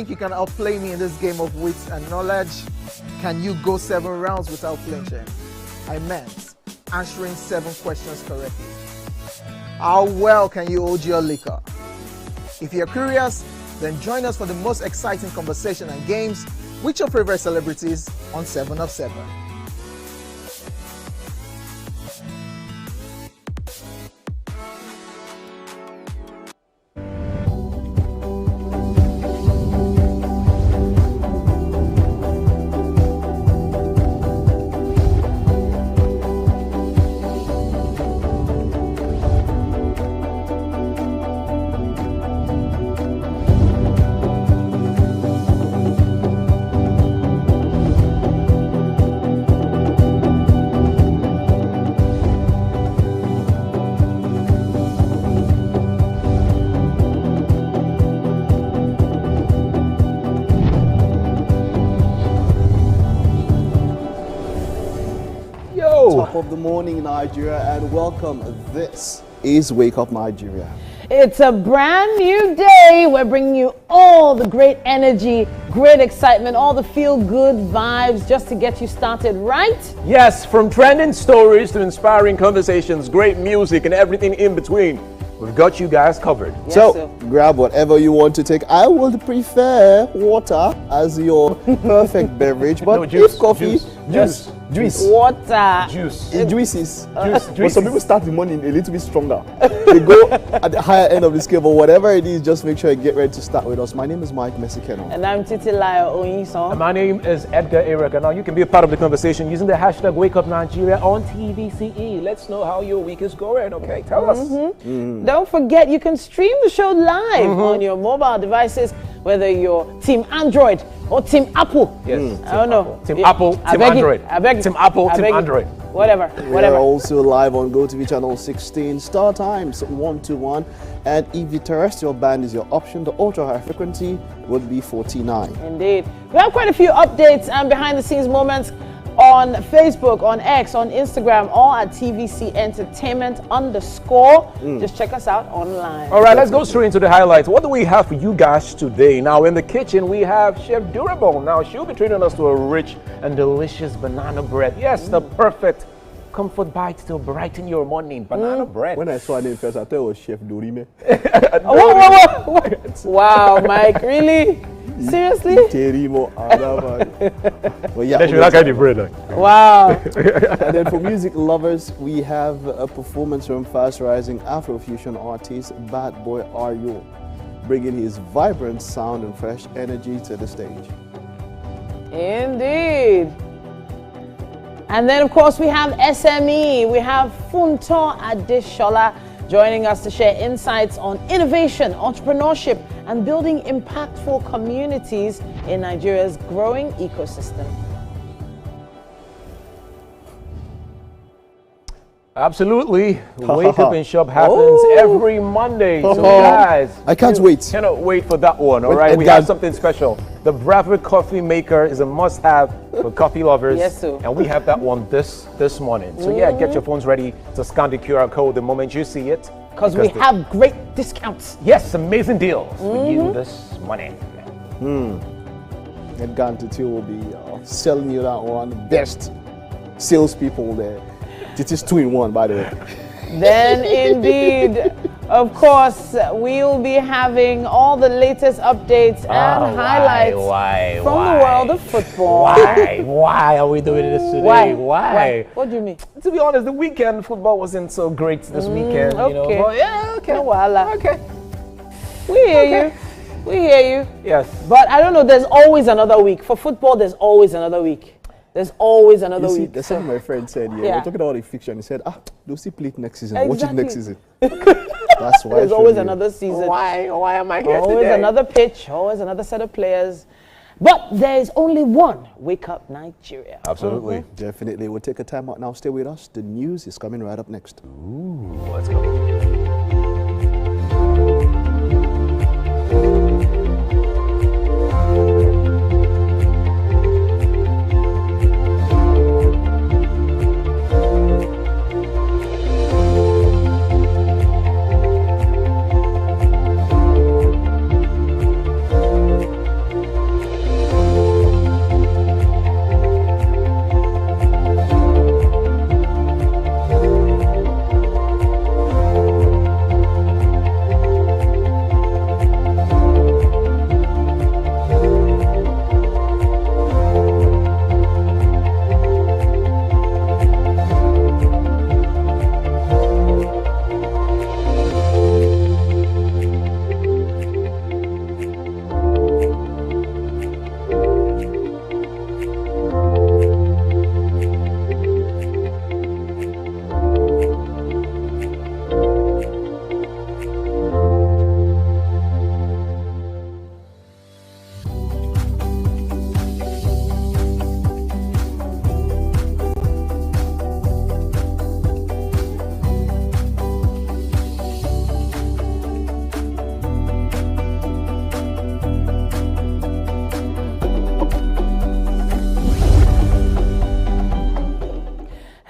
think you can outplay me in this game of wits and knowledge? Can you go 7 rounds without flinching? I meant answering 7 questions correctly. How well can you hold your liquor? If you're curious, then join us for the most exciting conversation and games with your favorite celebrities on 7 of 7. Top of the morning, Nigeria, and welcome. This is Wake Up Nigeria. It's a brand new day. We're bringing you all the great energy, great excitement, all the feel-good vibes just to get you started, right? Yes, from trending stories to inspiring conversations, great music, and everything in between. We've got you guys covered. Yes, so, sir. grab whatever you want to take. I would prefer water as your perfect beverage, but No, juice, if coffee, juice. Water. Juice. Juices. Juice. But some people start the morning a little bit stronger. They go at the higher end of the scale, but whatever it is, just make sure you get ready to start with us. My name is Mike Mesikeno. And I'm Titilayo Oyinson. And my name is Edgar Erika. Now you can be a part of the conversation using the hashtag Wake Up Nigeria on TVCE. Let's know how your week is going, okay? Tell us. Don't forget, you can stream the show live on your mobile devices, whether you're Team Android or Team Apple. Yes. I don't know. Team Apple, I Team beg you, Android. I beg you, Team Apple, I Team beg you. Android. Whatever. We're also live on GOTV channel 16, StarTimes 121, and if the terrestrial band is your option, the ultra high frequency would be 49. Indeed. We have quite a few updates and behind the scenes moments on Facebook, on X, on Instagram, all at TVC Entertainment _. Just check us out online. All right, let's go straight into the highlights. What do we have for you guys today? Now, in the kitchen, we have Chef Durable. Now, she'll be treating us to a rich and delicious banana bread. Yes, the perfect comfort bite to brighten your morning. Banana bread. When I saw her name first, I thought it was Chef Dorime. Whoa. Wow, Mike, really? Seriously? Terimo Adama. But yeah, That kind of bread. Wow. and then for music lovers, we have a performance from fast-rising Afrofusion artist Bad Boy Ayo, bringing his vibrant sound and fresh energy to the stage. Indeed. And then, of course, we have SME. We have Funto Adeshola joining us to share insights on innovation, entrepreneurship, and building impactful communities in Nigeria's growing ecosystem. Absolutely. Wake Up and Shop happens every Monday. So guys, I can't wait. Cannot wait for that one. All right, we have something special. The Bravo coffee maker is a must-have for coffee lovers. Yes, sir. And we have that one this morning. So yeah, get your phones ready to scan the QR code the moment you see it. Because we have great discounts. Yes, amazing deals for you this morning. Edgar and Titi will be selling you that one. Best salespeople there. It is 2-in-1, by the way. Then indeed, of course, we'll be having all the latest updates and highlights from the world of football. Why are we doing this today? Why? What do you mean? To be honest, the weekend football wasn't so great this weekend. Okay. You know? But yeah, okay. No wahala. Okay. We hear you. We hear you. Yes. But I don't know, there's always another week. For football, there's always another week. There's always another You see, week. that's what my friend said. Yeah. We're talking about the fiction. He said, they'll see play it next season. Watch it Exactly. next season. That's why. There's always another season. Why am I here Always today? another pitch, always another set of players. But there is only one Wake Up Nigeria. Absolutely. Definitely. We'll take a time out now. Stay with us. The news is coming right up next. Let's go.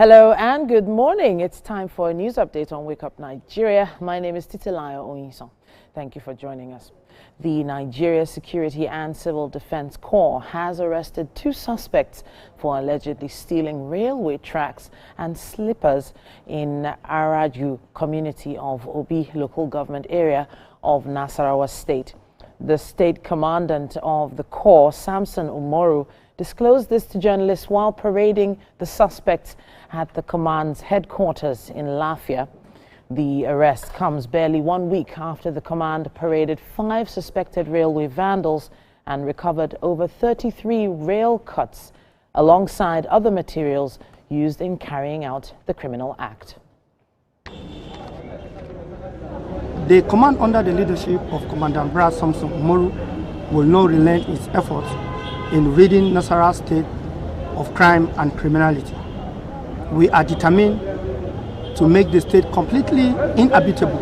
Hello and good morning. It's time for a news update on Wake Up Nigeria. My name is Titilayo Onyison. Thank you for joining us. The Nigeria Security and Civil Defense Corps has arrested 2 suspects for allegedly stealing railway tracks and slippers in Araju community of Obi local government area of Nasarawa State. The state commandant of the Corps, Samson Umoru, disclosed this to journalists while parading the suspects at the command's headquarters in Lafia. The arrest comes barely 1 week after the command paraded 5 suspected railway vandals and recovered over 33 rail cuts alongside other materials used in carrying out the criminal act. The command under the leadership of Commandant Brad Samson Umoru will not relent its efforts in ridding Nasarawa State of crime and criminality. We are determined to make the state completely inhabitable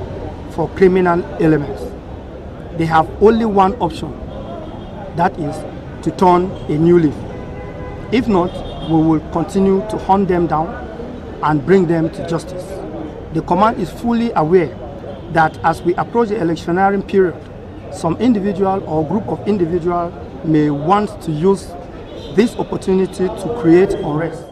for criminal elements. They have only one option, that is to turn a new leaf. If not, we will continue to hunt them down and bring them to justice. The command is fully aware that as we approach the electioneering period, some individual or group of individuals may want to use this opportunity to create unrest.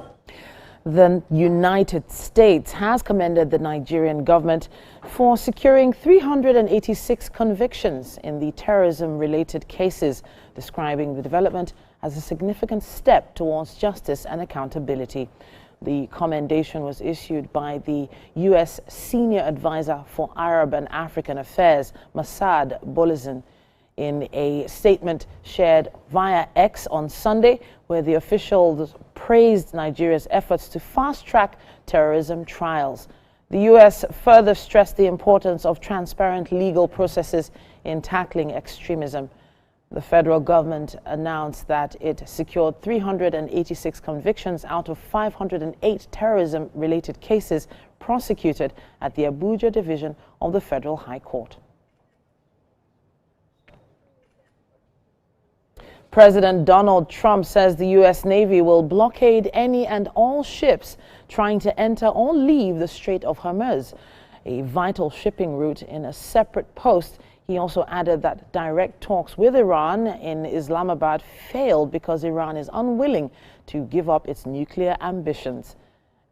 The United States has commended the Nigerian government for securing 386 convictions in the terrorism-related cases, describing the development as a significant step towards justice and accountability. The commendation was issued by the U.S. Senior Advisor for Arab and African Affairs, Massad Bolizin, in a statement shared via X on Sunday, where the officials praised Nigeria's efforts to fast-track terrorism trials. The U.S. further stressed the importance of transparent legal processes in tackling extremism. The federal government announced that it secured 386 convictions out of 508 terrorism-related cases prosecuted at the Abuja division of the Federal High Court. President Donald Trump says the U.S. Navy will blockade any and all ships trying to enter or leave the Strait of Hormuz, a vital shipping route. In a separate post, he also added that direct talks with Iran in Islamabad failed because Iran is unwilling to give up its nuclear ambitions.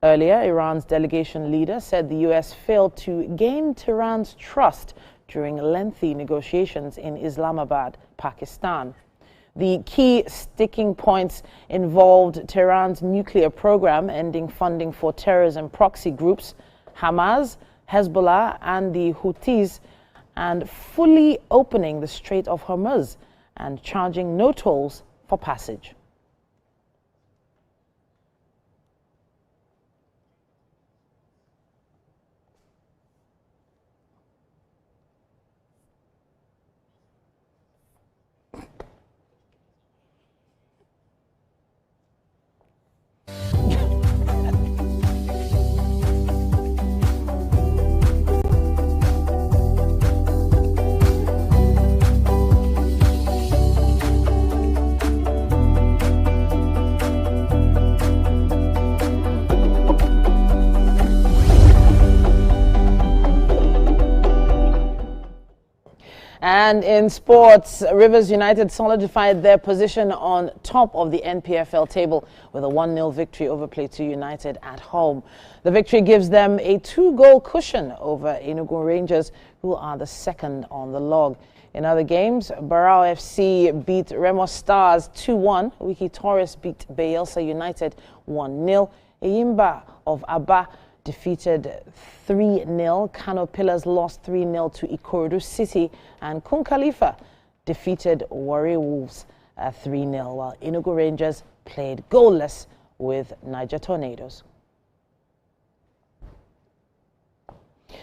Earlier, Iran's delegation leader said the U.S. failed to gain Tehran's trust during lengthy negotiations in Islamabad, Pakistan. The key sticking points involved Tehran's nuclear program, ending funding for terrorism proxy groups, Hamas, Hezbollah, and the Houthis, and fully opening the Strait of Hormuz and charging no tolls for passage. And in sports, Rivers United solidified their position on top of the NPFL table with a 1-0 victory over Plateau United at home. The victory gives them a 2-goal cushion over Enugu Rangers, who are the second on the log. In other games, Barao FC beat Remo Stars 2-1. Wiki Torres beat Bayelsa United 1-0. Eyimba of Aba defeated 3-0. Kano Pillars lost 3-0 to Ikorodu City, and Kun Khalifa defeated Warri Wolves 3-0, while Enugu Rangers played goalless with Niger Tornadoes.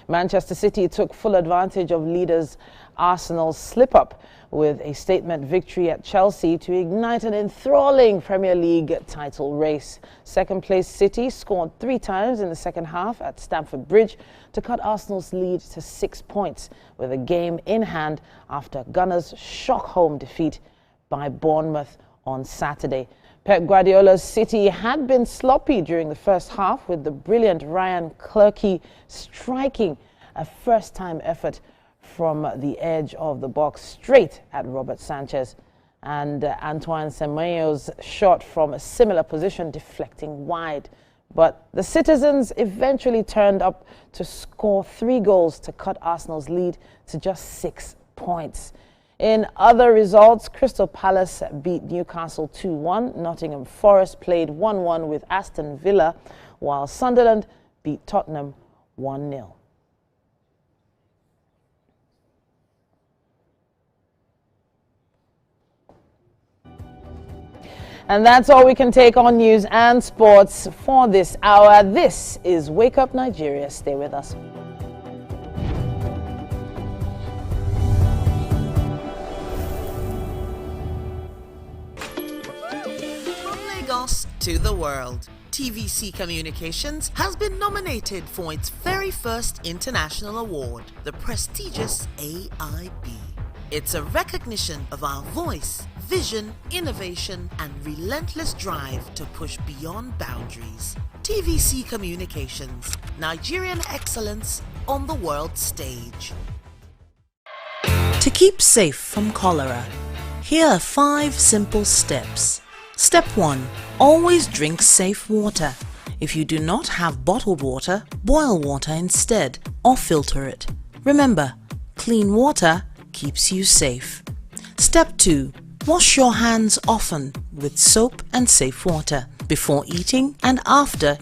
Manchester City took full advantage of leaders Arsenal's slip-up with a statement victory at Chelsea to ignite an enthralling Premier League title race. Second-place City scored 3 times in the second half at Stamford Bridge to cut Arsenal's lead to 6 points, with a game in hand after Gunners' shock home defeat by Bournemouth on Saturday. Pep Guardiola's City had been sloppy during the first half, with the brilliant Ryan Clerkey striking a first-time effort from the edge of the box straight at Robert Sanchez, and Antoine Semenyo's shot from a similar position deflecting wide. But the citizens eventually turned up to score 3 goals to cut Arsenal's lead to just 6 points. In other results, Crystal Palace beat Newcastle 2-1. Nottingham Forest played 1-1 with Aston Villa, while Sunderland beat Tottenham 1-0. And that's all we can take on news and sports for this hour. This is Wake Up Nigeria. Stay with us. To the world. TVC Communications has been nominated for its very first international award, the prestigious AIB. It's a recognition of our voice, vision, innovation, and relentless drive to push beyond boundaries. TVC Communications, Nigerian excellence on the world stage. To keep safe from cholera, here are 5 simple steps. Step 1. Always drink safe water. If you do not have bottled water, boil water instead or filter it. Remember, clean water keeps you safe. Step 2. Wash your hands often with soap and safe water before eating and after.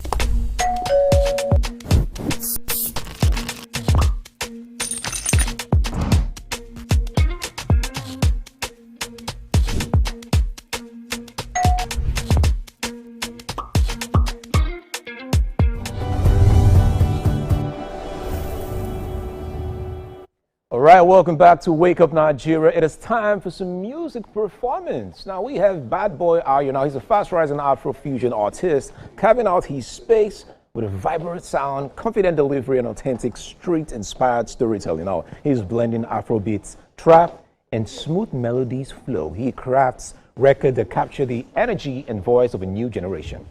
All right, welcome back to Wake Up Nigeria. It is time for some music performance. Now we have Bad Boy Ayo. Now he's a fast-rising Afro-fusion artist, carving out his space with a vibrant sound, confident delivery, and authentic street-inspired storytelling. Now he's blending Afrobeats, trap, and smooth melodies flow. He crafts records that capture the energy and voice of a new generation.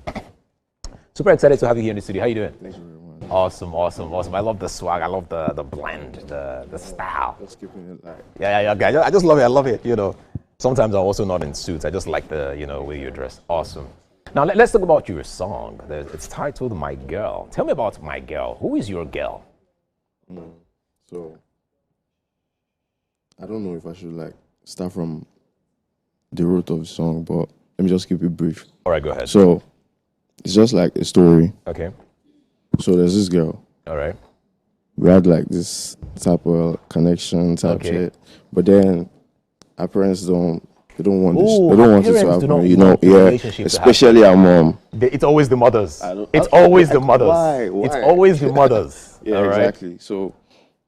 Super excited to have you here in the studio. How you doing? Thank you very much. Awesome, awesome, awesome. I love the swag. I love the blend, the style. Just keeping it light. Yeah, guys. I just love it. I love it. You know, sometimes I'm also not in suits. I just like the, way you're dressed. Awesome. Now let's talk about your song. It's titled "My Girl." Tell me about My Girl. Who is your girl? So I don't know if I should start from the root of the song, but let me just keep it brief. All right, go ahead. So it's just like a story. Okay. So there's this girl. All right. We had this type of connection type shit, but then our parents they don't want this. They don't want it to happen. Especially our mom. It's always the mothers. It's always the mothers. Why? It's always the mothers. Yeah, all right? Exactly. So,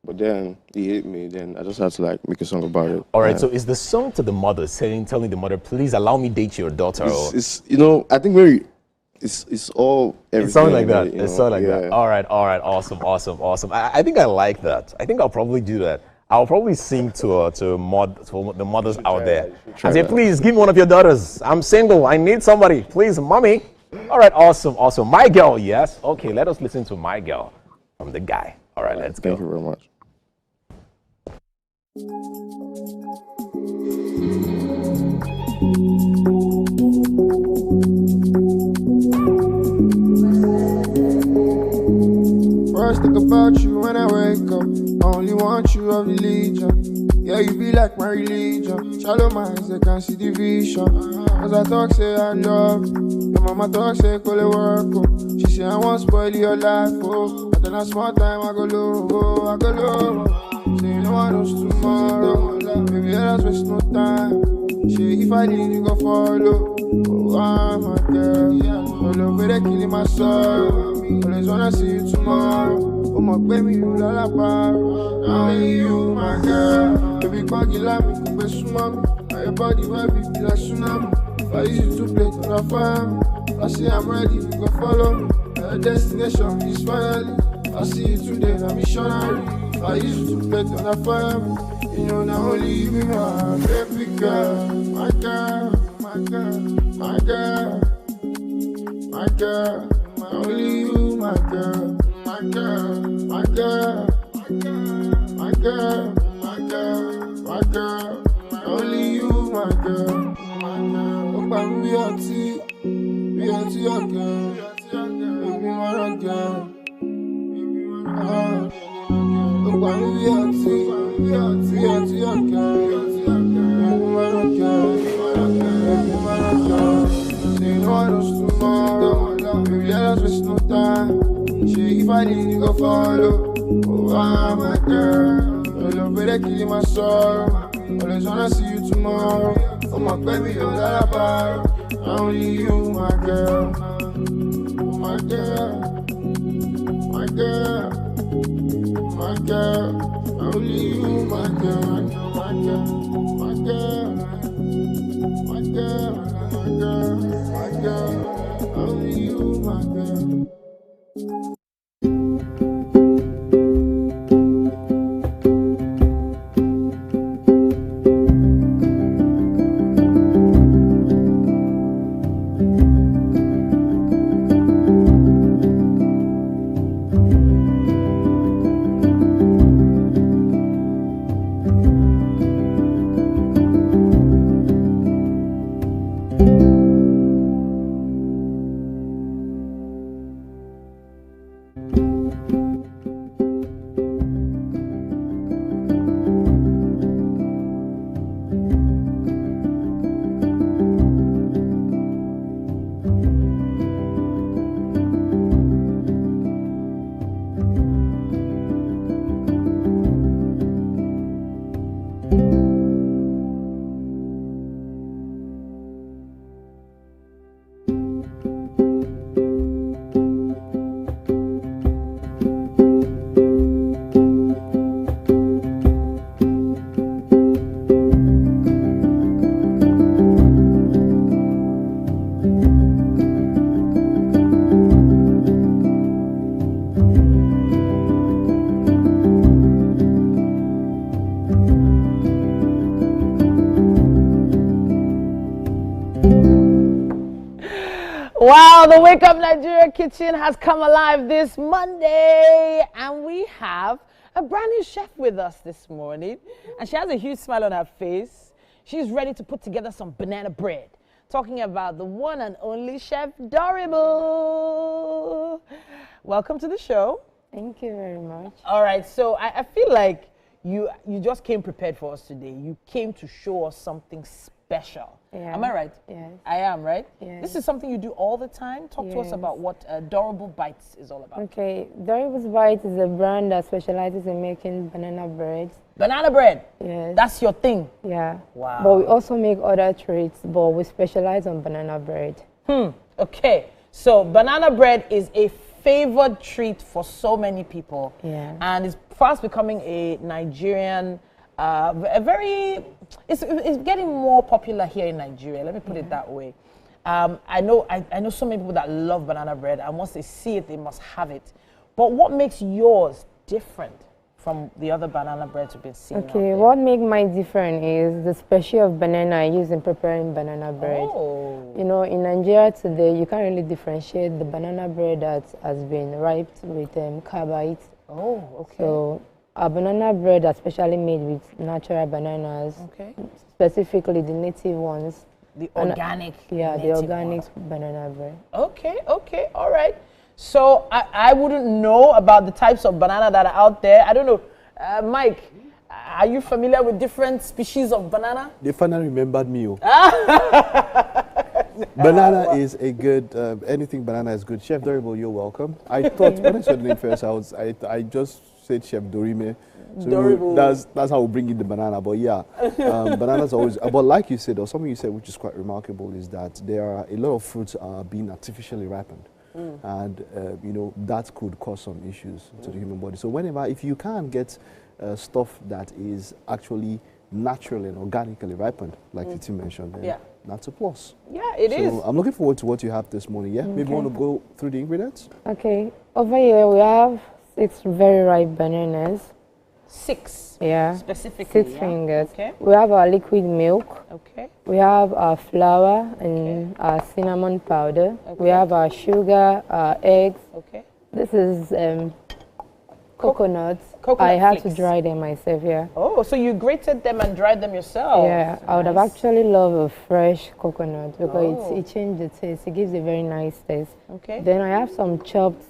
but then he hit me. Then I just had to make a song about it. All right. So is the song to the mother telling the mother, please allow me date your daughter? It's I think it's all everything. It's something like that. It's something like that. All right. Awesome. I think I like that. I think I'll probably do that. I'll probably sing to the mothers out there and say, please give me one of your daughters. I'm single. I need somebody. Please, mommy. All right. Awesome. My Girl. Yes. Okay. Let us listen to My Girl from the guy. All right. Let's go. Thank you very much. First think about you when I wake up. I only want you of religion. Yeah, you be like my religion. Shallow minds, they can't see the vision. Cause I talk, say I love you. Your mama talk, say call it work. Oh. She say I won't spoil your life. Oh. But then a small time I go low. Oh, I go low. Say no one knows tomorrow. Maybe let us waste no time. Say if I leave, you go follow. Oh, I'm a girl. All over they killing my soul. Always wanna see you tomorrow. Oh my baby, you lullaby. Only you, my girl. Baby, baggy like me, coupe sumami. Now your body heavy, be like tsunami. If I use you to play, to the fire. If I say I'm ready, you go follow me. Your destination is finally. If I see you today, I'm missionary. If I use you to play, to the fire. You know now only you be my baby girl, my girl, my girl. my girl, my girl, only you, my girl, my girl, my girl, my girl, my girl, my girl, only you, my girl, my girl. Oh, baby, we are tea, baby, my girl. Oh, baby, we are tea, say no one knows tomorrow. Baby, let us waste no time. She if I need you go follow. Oh, my girl, your love better kill my sorrow. Always wanna see you tomorrow. Oh, my baby, you're that about. Only you, my girl. Oh, my girl, my girl, my girl. Only you, my girl, my girl, my girl, my girl, my girl, my girl. Only you, my girl. Wow, the Wake Up Nigeria Kitchen has come alive this Monday, and we have a brand new chef with us this morning, and she has a huge smile on her face. She's ready to put together some banana bread. Talking about the one and only Chef Dorable. Welcome to the show. Thank you very much. All right, so I feel like you just came prepared for us today. You came to show us something special. Yeah. Am I right? Yes. I am, right? Yes. This is something you do all the time. Talk to us about what Dorable Bites is all about. Okay, Dorable Bites is a brand that specializes in making banana bread. Banana bread? Yes. That's your thing? Yeah. Wow. But we also make other treats, but we specialize on banana bread. Okay, so banana bread is a favored treat for so many people. Yeah. And it's fast becoming a Nigerian, it's getting more popular here in Nigeria. Let me put it that way. I know so many people that love banana bread, and once they see it, they must have it. But what makes yours different from the other banana breads we've been seeing? Okay, what makes mine different is the special of banana I use in preparing banana bread. Oh. You know, in Nigeria today, you can't really differentiate the banana bread that has been ripened with carbohydrates. Oh, okay. So our banana bread are specially made with natural bananas, okay, specifically the native ones. The organic. Yeah, the organic banana bread. Okay, okay, all right. So I wouldn't know about the types of banana that are out there. I don't know. Mike, are you familiar with different species of banana? They finally remembered me. Banana is a good, anything banana is good. Chef Dorable, you're welcome. I thought, when I saw the name first, I just said Chef Dorime. So that's how we bring in the banana. But yeah, bananas always, but like you said, or something you said which is quite remarkable, is that there are a lot of fruits are being artificially ripened. And you know, that could cause some issues to the human body. So whenever, if you can get stuff that is actually naturally and organically ripened, like the team mentioned, then that's a plus. Yeah, it is. I'm looking forward to what you have this morning. Yeah, maybe you want to go through the ingredients? Okay, over here we have 6 very ripe bananas. 6. Yeah. Specifically. 6 fingers. Okay. We have our liquid milk. Okay. We have our flour and our cinnamon powder. Okay. We have our sugar, our eggs. Okay. This is coconuts. Coconut I had flakes. to dry them myself, yeah. Oh, so you grated them and dried them yourself? Yeah, I would have actually loved a fresh coconut because Oh. it changed the taste. It gives a very nice taste. Okay. Then I have some chopped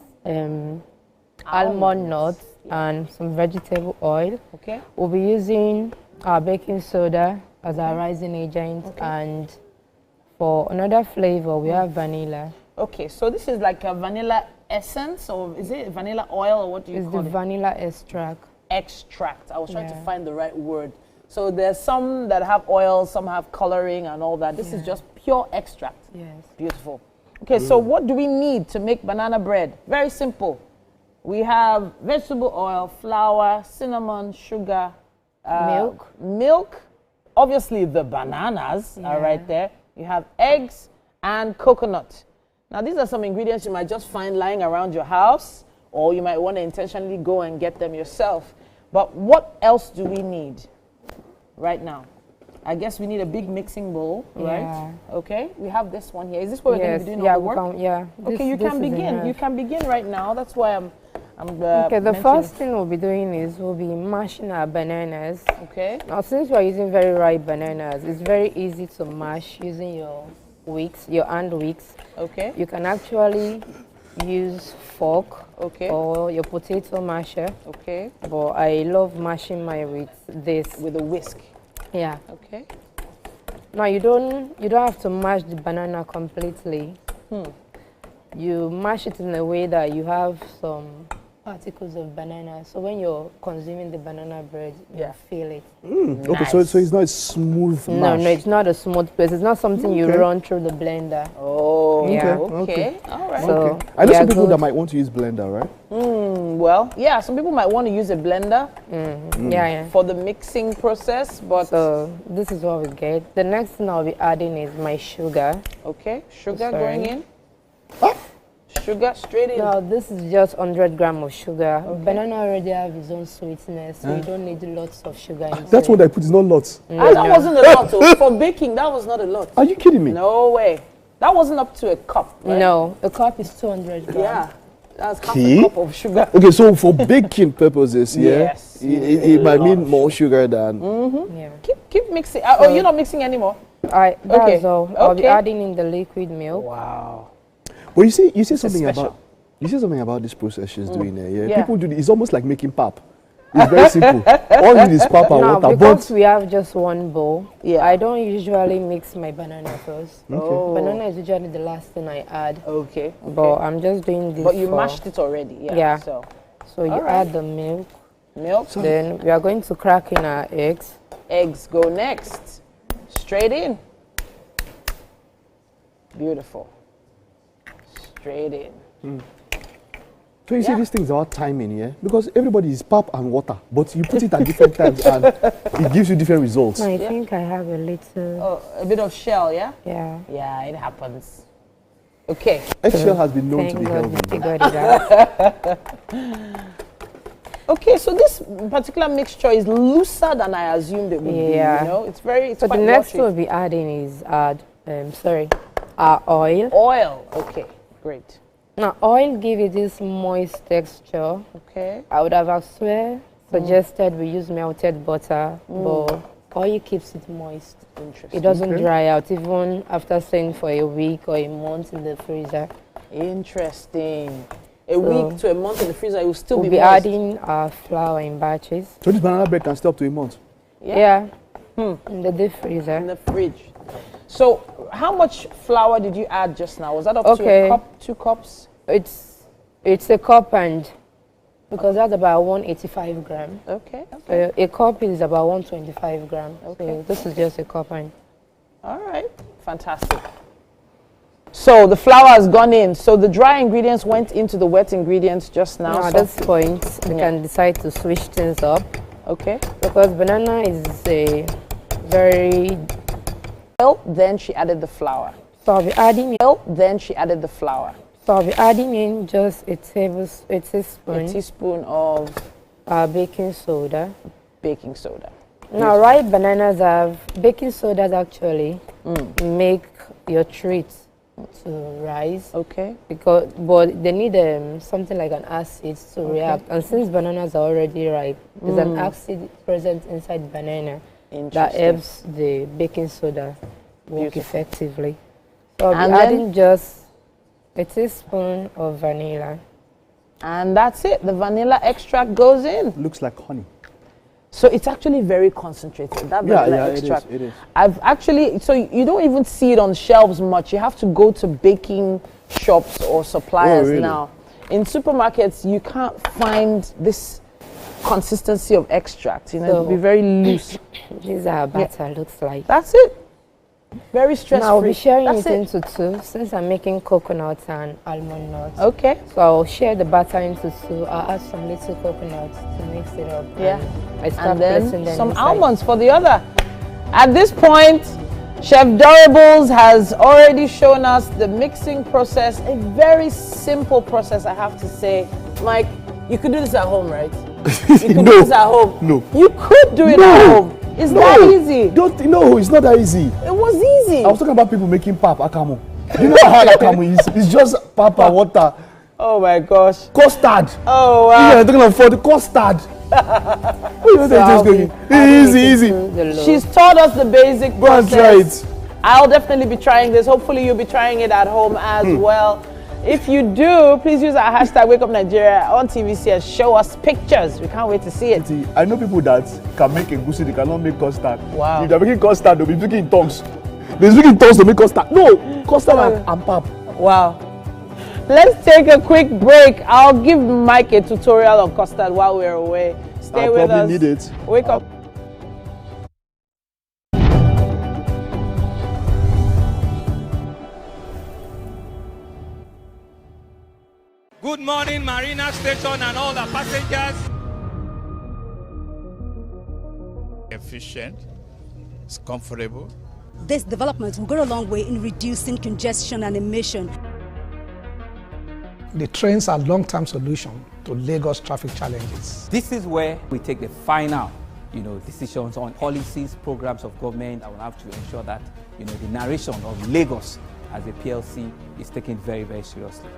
almond nuts and some vegetable oil. Okay. We'll be using our baking soda as our rising agent, and for another flavor we have vanilla. Okay, so this is like a vanilla essence, or is it vanilla oil, or what do you It's call the it? vanilla extract. Extract. I was trying to Yeah. find the right word. So there's some that have oil, some have coloring and all that. This is just pure extract. Yes. Beautiful. Okay, so what do we need to make banana bread? Very simple. We have vegetable oil, flour, cinnamon, sugar, milk. Obviously, the bananas are right there. You have eggs and coconut. Now, these are some ingredients you might just find lying around your house, or you might want to intentionally go and get them yourself. But what else do we need right now? I guess we need a big mixing bowl, right? Yeah. Okay, we have this one here. Is this where we're going to be doing yeah, all the work? yeah. Okay, you can begin. You can begin right now. That's why I'm okay, the mentioning. first thing we'll be doing is we'll be mashing our bananas. Okay. Now, since we're using very ripe bananas, it's very easy to mash using your wicks, your hand wicks. Okay. You can actually use fork or your potato masher. Okay. But I love mashing mine with this. With a whisk. Yeah. Okay. Now you don't have to mash the banana completely. You mash it in a way that you have some particles of banana. So when you're consuming the banana bread, you feel it. Okay, so it's not a smooth mash. No, it's not a smooth paste. It's not something you run through the blender. Oh, yeah. Okay. All right. So I know some people that might want to use blender, right? Well, yeah, some people might want to use a blender Yeah. for the mixing process, but So this is what we get. The next thing I'll be adding is my sugar. okay, sugar Sorry. going in. Sugar straight in. Now this is just 100 grams of sugar. Banana already have its own sweetness, so you don't need lots of sugar. That's what I put. It's not lots. That wasn't a lot. Oh. For baking, that was not a lot. Are you kidding me? No way. That wasn't up to a cup, right? No, a cup is 200 grams. Yeah. That's half Okay. a cup of sugar. Okay, so for baking purposes, Yes. it might mean more sugar than. Yeah. Keep mixing. Oh, you're not mixing anymore? That's Okay. all. I'll be Okay. adding in the liquid milk. Wow. But you say something special. about this process she's doing there. Yeah? Yeah. People do. It's almost like making pap. It's very simple. All you need is pap and Now, water. because we have just one bowl, Yeah. I don't usually mix my banana first. Oh. Banana is usually the last thing I add. Okay. But I'm just doing this. But you for- mashed it already. Yeah. Yeah. So So you All right. add the milk. milk. Then we are going to crack in our eggs. Eggs go next. Straight in. Beautiful. Straight in. So you see Yeah. these things are timing, yeah? Because everybody is pap and water, but you put it at different times and it gives you different results. I think I have a little. Oh, a bit of shell, yeah? Yeah. Yeah, it happens. Okay. Eggshell has been known to Thank be God healthy. we figured it out. Okay, so this particular mixture is looser than I assumed it would be. Yeah. You know, it's very. It's So the quite next thing watery. we'll be adding is our oil. Oil. Okay, great. Now oil give it this moist texture. Okay. I would have suggested we use melted butter, but oil keeps it moist. Interesting. It doesn't dry out even after staying for a week or a month in the freezer. Interesting. A week to a month in the freezer, it will still We'll be be moist. adding our flour in batches. So this banana bread can stay up to a month. Yeah. In the deep freezer. In the fridge. So, how much flour did you add just now? Was that up to Okay. a cup, 2 cups? It's a cup, and because that's about 185 grams. Okay. A cup is about 125 grams. Okay. So this is just a cup, and All right. Fantastic. So the flour has gone in. So the dry ingredients went into the wet ingredients just now. now at so- this point we can decide to switch things up Okay. because banana is a very. Well, then she added the flour. So I'll be adding. Well, then she added the flour. So I'll be adding in just a A teaspoon teaspoon of Baking soda. Baking soda. Now, ripe bananas have baking sodas actually make your treats to rise. Okay. But they need something like an acid to react. And since bananas are already ripe, there's an acid present inside banana that helps the baking soda work effectively. So I'll be adding just a teaspoon of vanilla. And that's it. The vanilla extract goes in. Looks like honey. So it's actually very concentrated. That vanilla extract. It is. I've actually, so you don't even see it on shelves much. You have to go to baking shops or suppliers now. In supermarkets, you can't find this consistency of extract. You know, it'll be very loose. This is how batter looks like. That's it. Very stress-free. Now I'll be sharing it into two since I'm making coconuts and almond nuts. Okay. So I'll share the batter into two. I'll add some little coconuts to mix it up. Yeah. And then some almonds for the other. At this point, Chef Durables has already shown us the mixing process. A very simple process, I have to say. Mike, you could do this at home, right? You could do this at home. No. You could do it at home. It's that easy. No, it's not that easy. It was easy. I was talking about people making pap, akamu. You know how akamu is? It's just pap and water. Oh my gosh. Custard. Oh wow. You're talking about for the custard. Easy. She's taught us the basic process. Right. I'll definitely be trying this. Hopefully you'll be trying it at home as well. If you do, please use our hashtag WakeUpNigeria on TVC and show us pictures. We can't wait to see it. I know people that can make egusi, they cannot make custard. Wow. If they're making custard, they'll be speaking in tongues. They're speaking in tongues to make custard. No, custard and pap. Wow. Let's take a quick break. I'll give Mike a tutorial on custard while we're away. Stay with us. I probably need it. Wake up. Good morning, Marina Station and all the passengers. Efficient, it's comfortable. This development will go a long way in reducing congestion and emission. The trains are a long-term solution to Lagos traffic challenges. This is where we take the final, decisions on policies, programs of government. I will have to ensure that, the narration of Lagos as a PLC is taken very, very seriously.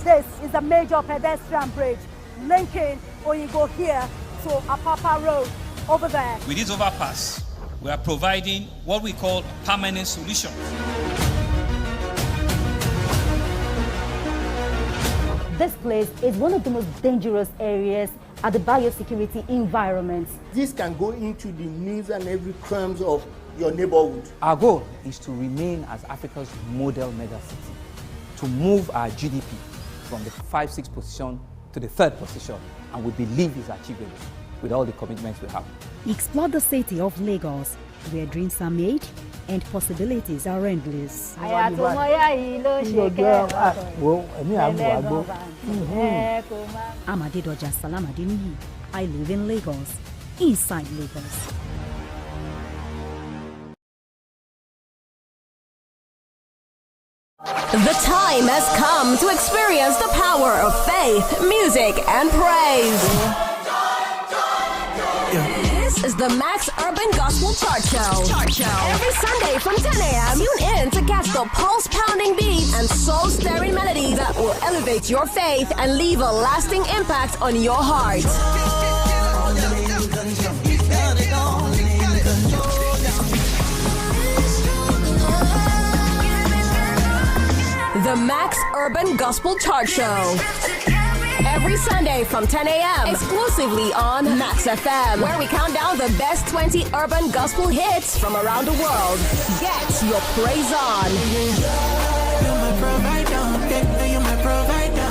This is a major pedestrian bridge linking Oyingo here to Apapa Road over there. With this overpass, we are providing what we call a permanent solution. This place is one of the most dangerous areas at the biosecurity environment. This can go into the news and every crumbs of your neighborhood. Our goal is to remain as Africa's model megacity, to move our GDP from the 5-6 position to the 3rd position, and we believe it's achievable with all the commitments we have. Explore the city of Lagos, where dreams are made and possibilities are endless. Amadedoja Salamadini. I live in Lagos, inside Lagos. The time has come to experience the power of faith, music, and praise. This is the Max Urban Gospel Chart Show. Every Sunday from 10 a.m., tune in to catch the pulse-pounding beats and soul-stirring melodies that will elevate your faith and leave a lasting impact on your heart. The Max Urban Gospel Chart Show. Every Sunday from 10 a.m. exclusively on Max FM, where we count down the best 20 urban gospel hits from around the world. Get your praise on. You're my provider. You're my provider.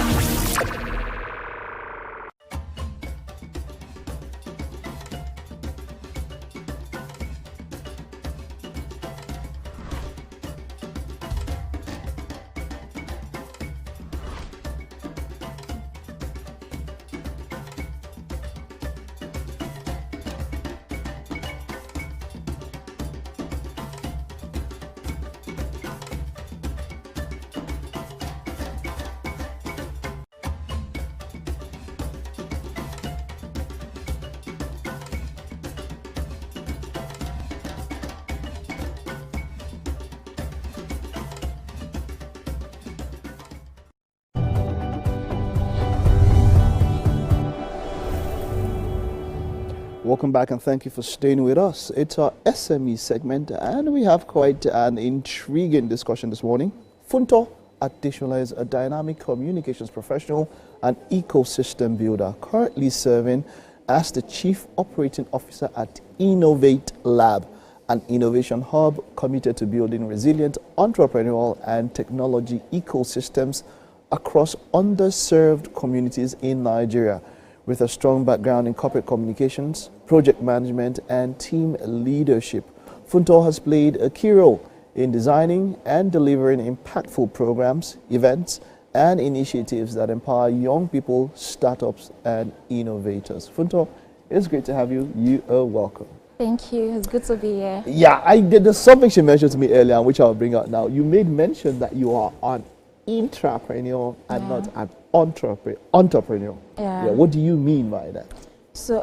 Welcome back and thank you for staying with us. It's our SME segment and we have quite an intriguing discussion this morning. Funto Adeshola is a dynamic communications professional and ecosystem builder currently serving as the Chief Operating Officer at Innovate Lab, an innovation hub committed to building resilient entrepreneurial and technology ecosystems across underserved communities in Nigeria. With a strong background in corporate communications, project management, and team leadership, Funto has played a key role in designing and delivering impactful programs, events, and initiatives that empower young people, startups, and innovators. Funto, it's great to have you. You are welcome. Thank you. It's good to be here. Yeah, there's something she mentioned to me earlier, which I'll bring out now. You made mention that you are an intrapreneur and not an entrepreneur. Yeah. What do you mean by that? So,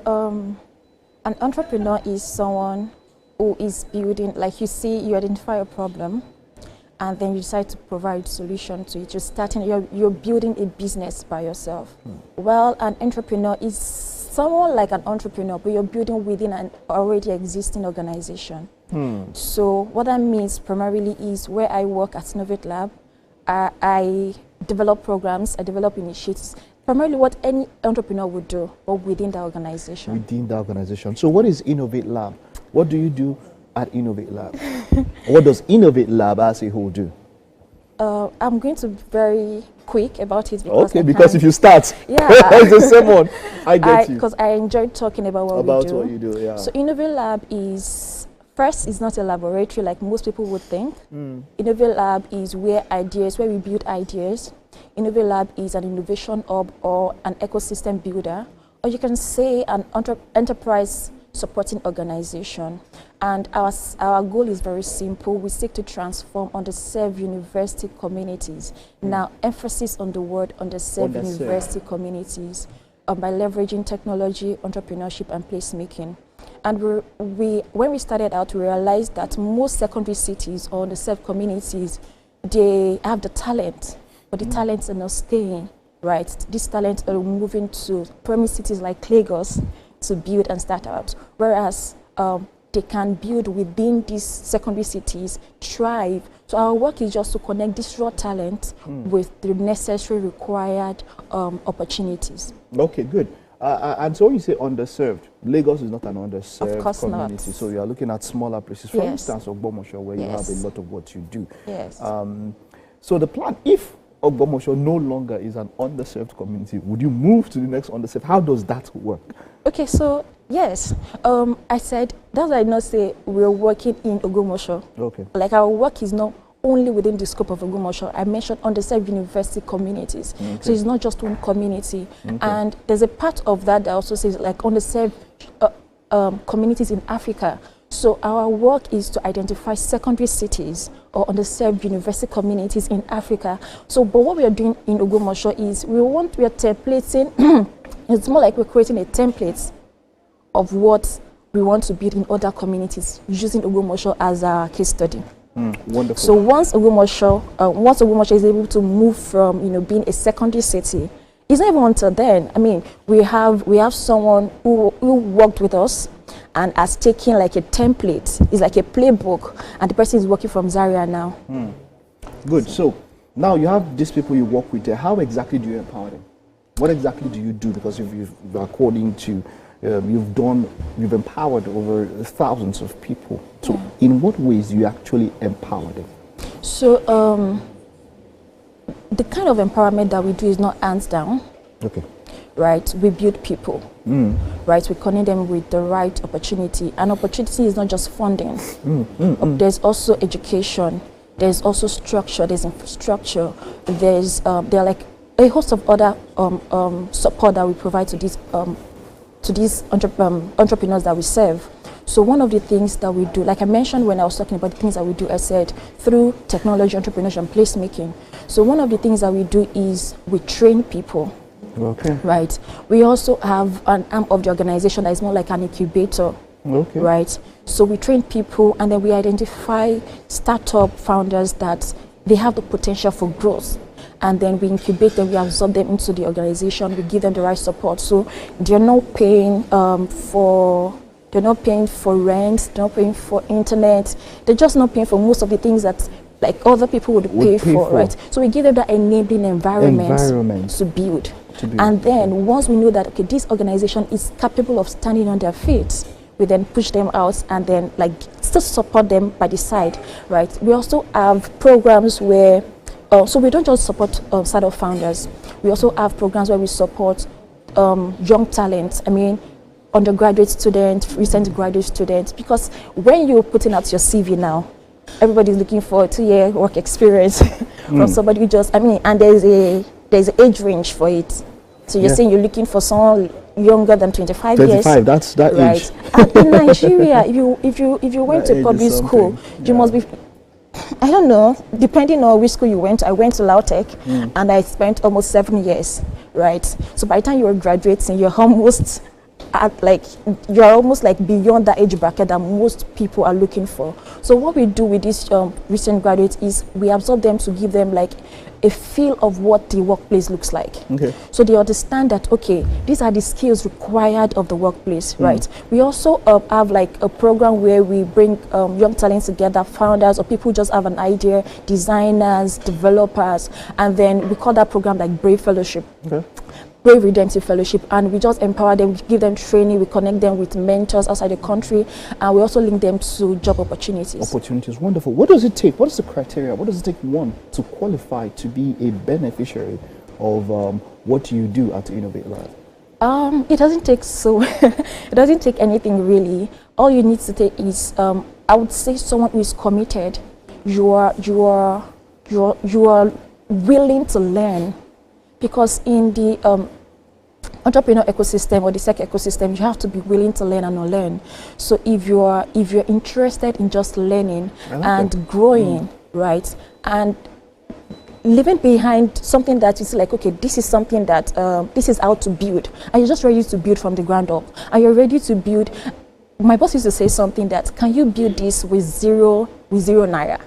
an entrepreneur is someone who is building, like you see, you identify a problem, and then you decide to provide solution to it. You're building a business by yourself. Well, an entrepreneur is someone like an entrepreneur, but you're building within an already existing organization. So what that means primarily is where I work at Innovate Lab, I develop programs, I develop initiatives, primarily what any entrepreneur would do, but within the organization. Within the organization. So what is Innovate Lab? What do you do at Innovate Lab? What does Innovate Lab as a whole do? I'm going to be very quick about it because because if you start, it's the same one. I get you. Because I enjoyed talking about what we do. About what you do, yeah. So Innovate Lab is not a laboratory like most people would think. Innovate Lab is where we build ideas. Innovate Lab is an innovation hub or an ecosystem builder, or you can say an enterprise supporting organization. And our goal is very simple. We seek to transform underserved university communities. Now, emphasis on the word underserved university communities by leveraging technology, entrepreneurship, and placemaking. And when we started out, we realized that most secondary cities or underserved communities, they have the talent, but the talents are not staying, right? These talents are moving to primary cities like Lagos to build and start out, whereas they can build within these secondary cities, thrive. So our work is just to connect this raw talent with the necessary required opportunities. Okay, good. And so when you say underserved, Lagos is not an underserved community. Not. So you are looking at smaller places, for instance, Ogbomosho, where you have a lot of what you do. Yes. So the plan, if Ogbomosho no longer is an underserved community, would you move to the next underserved? How does that work? Okay, so yes, I said, that's why I not say we're working in Ogbomosho. Okay. Like our work is not only within the scope of Ogbomosho. I mentioned underserved university communities. Okay. So it's not just one community. Okay. And there's a part of that also says like underserved communities in Africa. So our work is to identify secondary cities or underserved university communities in Africa. So, but what we are doing in Ogbomosho is we are templating, it's more like we're creating a template of what we want to build in other communities using Ogbomosho as our case study. Wonderful. So once Ogbomosho is able to move from being a secondary city, it's not even until then. I mean, we have someone who worked with us and has taken like a template. It's like a playbook, and the person is working from Zaria now. Good. So now you have these people you work with. How exactly do you empower them? What exactly do you do? Because according to you've empowered over thousands of people. So in what ways do you actually empower them? So the kind of empowerment that we do is not hands down. Okay. Right, we build people. Right, we connect them with the right opportunity. And opportunity is not just funding. There's also education. There's also structure. There's infrastructure. There are like a host of other support that we provide to these entrepreneurs that we serve. So one of the things that we do, like I mentioned when I was talking about the things that we do, I said through technology, entrepreneurship, and placemaking. So one of the things that we do is we train people. Okay. Right. We also have an arm of the organization that is more like an incubator. Okay. Right. So we train people and then we identify startup founders that they have the potential for growth. and then we incubate them, we absorb them into the organization, we give them the right support. So they're not paying for rent, they're not paying for internet, they're just not paying for most of the things that like other people would pay for, right? So we give them that enabling environment to build. And then once we know that, okay, this organization is capable of standing on their feet, we then push them out and then like still support them by the side, right? We also have programs where, so we don't just support startup founders. We also have programs where we support young talent. I mean, undergraduate students, recent graduate students, because when you're putting out your CV now, everybody's looking for a 2-year work experience from somebody who just, I mean, and there's an age range for it. So you're saying you're looking for someone younger than 25 years. 25, that's that age. And in Nigeria, if you went to public school, you must be, I don't know, depending on which school you went. I went to Lautech and I spent almost 7 years, right? So by the time you're graduating, you're almost beyond the age bracket that most people are looking for. So what we do with these recent graduates is we absorb them to give them like a feel of what the workplace looks like. Okay. So they understand that, okay, these are the skills required of the workplace, right? We also have like a program where we bring young talents together, founders or people who just have an idea, designers, developers, and then we call that program like Brave Fellowship. Okay. Brave Redemptive Fellowship, and we just empower them, give them training, we connect them with mentors outside the country, and we also link them to job opportunities. Wonderful. What does it take? What is the criteria? What does it take one to qualify to be a beneficiary of what you do at Innovate Lab? It doesn't take it doesn't take anything really. All you need to take is I would say someone who is committed. You are willing to learn. Because in the entrepreneur ecosystem or the tech ecosystem, you have to be willing to learn and unlearn. So if you're interested in just learning and growing, right, and leaving behind something that is like, okay, this is something that this is how to build, and you're just ready to build from the ground up, and you're ready to build. My boss used to say something that, can you build this with zero naira,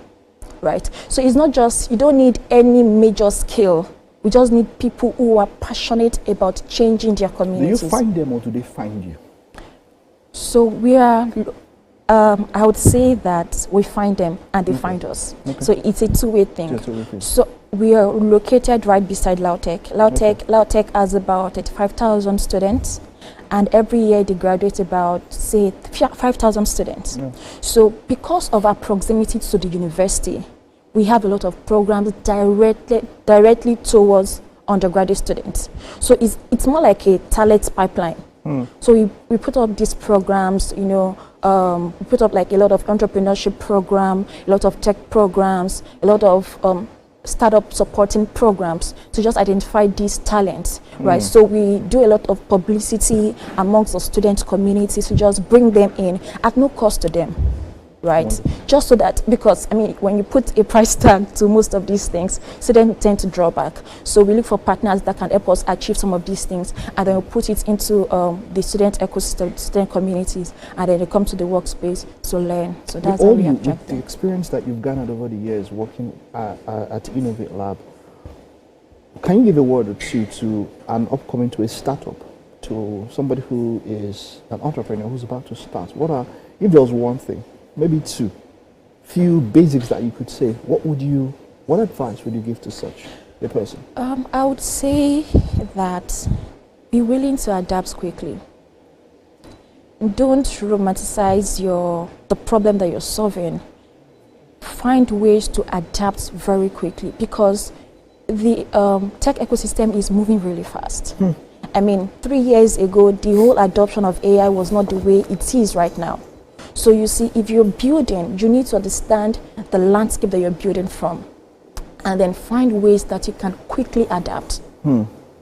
right? So it's not just, you don't need any major skill. We just need people who are passionate about changing their communities. Do you find them or do they find you? So we are, I would say that we find them and they find us. Okay. So it's a two-way thing. So we are located right beside Lautech. Lautech has about 35,000 students, and every year they graduate about, say, 5,000 students. Yeah. So because of our proximity to the university, we have a lot of programs directly towards undergraduate students. So it's more like a talent pipeline. So we put up these programs, you know, we put up like a lot of entrepreneurship program, a lot of tech programs, a lot of startup supporting programs to just identify these talents, right? So we do a lot of publicity amongst the student community to just bring them in at no cost to them. Right, just so that, because I mean, when you put a price tag to most of these things, students tend to draw back. So we look for partners that can help us achieve some of these things, and then we put it into the student ecosystem, student communities, and then they come to the workspace to learn. So that's how we attract them. The experience that you've garnered over the years working at Innovate Lab, can you give a word or two to an upcoming, to a startup, to somebody who is an entrepreneur who's about to start? If there was one thing, maybe two, few basics that you could say, what advice would you give to such a person? I would say that be willing to adapt quickly. Don't romanticize the problem that you're solving. Find ways to adapt very quickly, because the tech ecosystem is moving really fast. I mean, 3 years ago, the whole adoption of AI was not the way it is right now. So you see, if you're building, you need to understand the landscape that you're building from, and then find ways that you can quickly adapt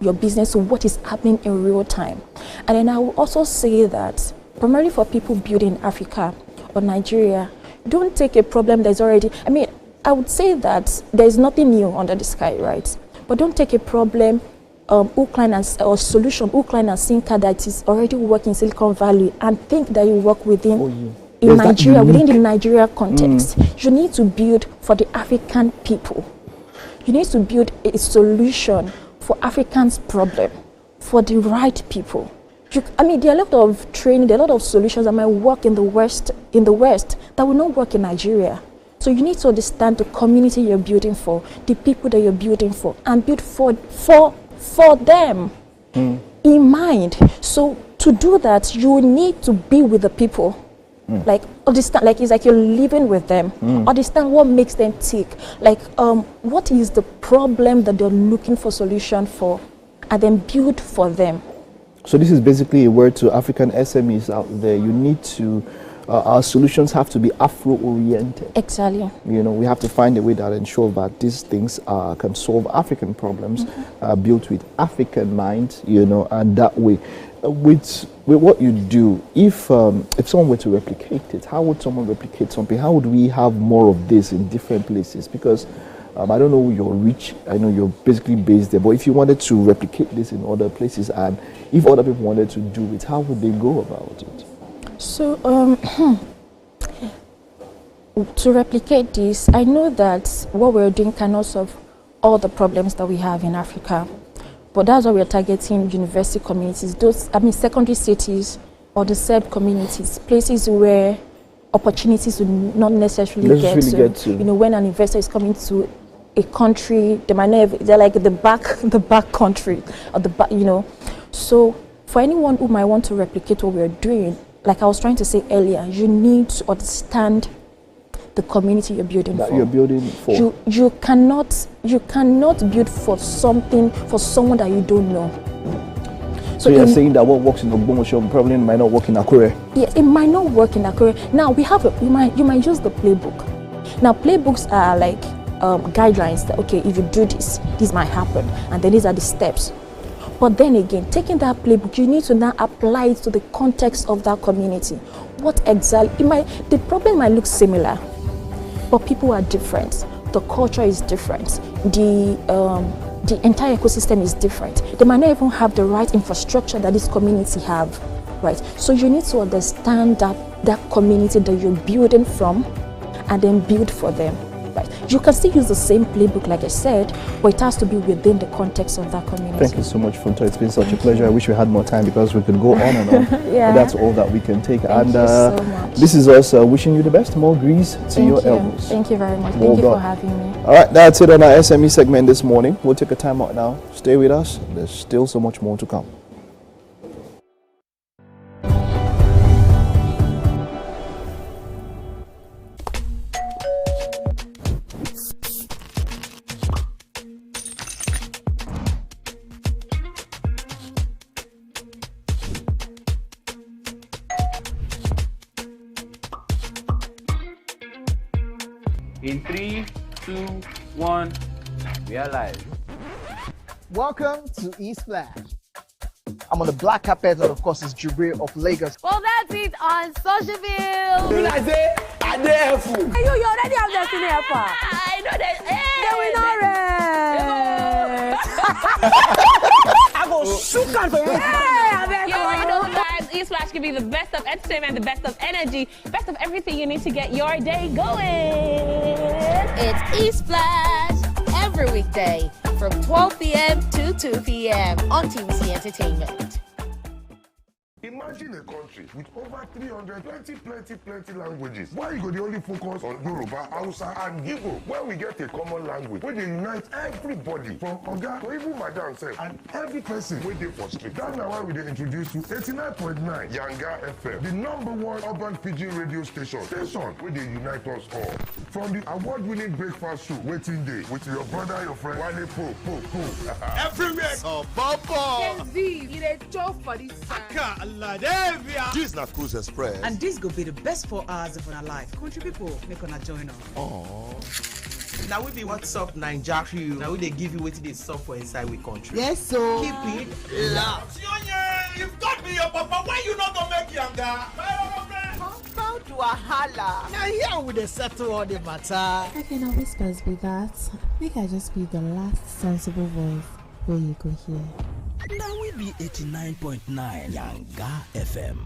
your business to what is happening in real time. And then I will also say that, primarily for people building in Africa or Nigeria, don't take a problem that's already, I mean, I would say that there's nothing new under the sky, right? But don't take a problem, or solution, hook, line, and sinker that is already working in Silicon Valley and think that you work within in Nigeria, within the Nigeria context. You need to build for the African people. You need to build a solution for Africans' problem, for the right people. There are a lot of training, there are a lot of solutions that might work in the West, that will not work in Nigeria. So you need to understand the community you're building for, the people that you're building for, and build for them in mind. So to do that, you need to be with the people. Like understand, like it's like you're living with them. Understand what makes them tick. Like what is the problem that they're looking for solution for, and then build for them. So this is basically a word to African SMEs out there. You need to, our solutions have to be Afro-oriented. Exactly. You know, we have to find a way that ensure that these things can solve African problems, built with African mind, you know, and that way. With what you do, if someone were to replicate it, how would someone replicate something? How would we have more of this in different places? Because I don't know your reach. I know you're basically based there, but if you wanted to replicate this in other places, and if other people wanted to do it, how would they go about it? So to replicate this, I know that what we're doing cannot solve all the problems that we have in Africa. But that's why we're targeting university communities, secondary cities or the SEB communities, places where opportunities will not necessarily get to. You know, when an investor is coming to a country, they might not have, they're like the back country, or you know. So for anyone who might want to replicate what we're doing, like I was trying to say earlier, you need to understand the community you're building that for. You're building for. You cannot build for something, for someone that you don't know. So you're saying that what works in Ogbomoso probably might not work in Akure? Yes, it might not work in Akure. Now we have you might use the playbook. Now playbooks are like guidelines that, okay, if you do this, this might happen, and then these are the steps. But then again, taking that playbook, you need to now apply it to the context of that community. What exactly the problem might look similar, but people are different. The culture is different. The entire ecosystem is different. They might not even have the right infrastructure that this community have, right? So you need to understand that community that you're building from, and then build for them, right? You can still use the same playbook, like I said, but it has to be within the context of that community. Thank you so much, Funto. It's been such a pleasure. I wish we had more time because we could go on and on. Yeah. But that's all that we can take. Thank you so much. This is us wishing you the best. More grease to your elbows. Thank you very much. Well Thank you done. for having me. All right, that's it on our SME segment this morning. We'll take a time out now. Stay with us. There's still so much more to come. In 3, 2, 1, we are live. Welcome to Eastflash. I'm on the black carpet, and of course, it's Jubril of Lagos. Well, that's it on Socialville. You like say, I dare fool. You already have Destiny Alpha. I know that. I go shoot out for you. You already know, guys. Eastflash can be the best of entertainment, the best of energy, best of everything you need to get your day going. It's Eastflash every weekday from 12 p.m. to 2 p.m. on TVC Entertainment. Imagine a country with over 300 plenty languages. Why you go the only focus on Yoruba, Hausa, and Igbo? Where we get a common language, where they unite everybody from Oga to even Madam self, and every person where they for street. That's now why we they introduce you 89.9 Yanga FM, the #1 urban pidgin radio station where they unite us all. From the award-winning breakfast show, Waiting Day, with your brother, your friend, Wale Po. Everywhere. Oh, Bobo. You dey joke for this song. This is not Cruise Express. And this go be the best 4 hours of our life. Country people, make una join us. Aww. Now we be What's Up Naija crew. Now we they give you wetin dey sup for inside we country. Yes, so keep it loud. If God be your papa, why you not gonna make Yanga? Compound wahala. Now here we dey settle all the matter. Okay, now whispers be that. Make I just be the last sensible voice where you go hear. Now we be 89.9 Yanga FM.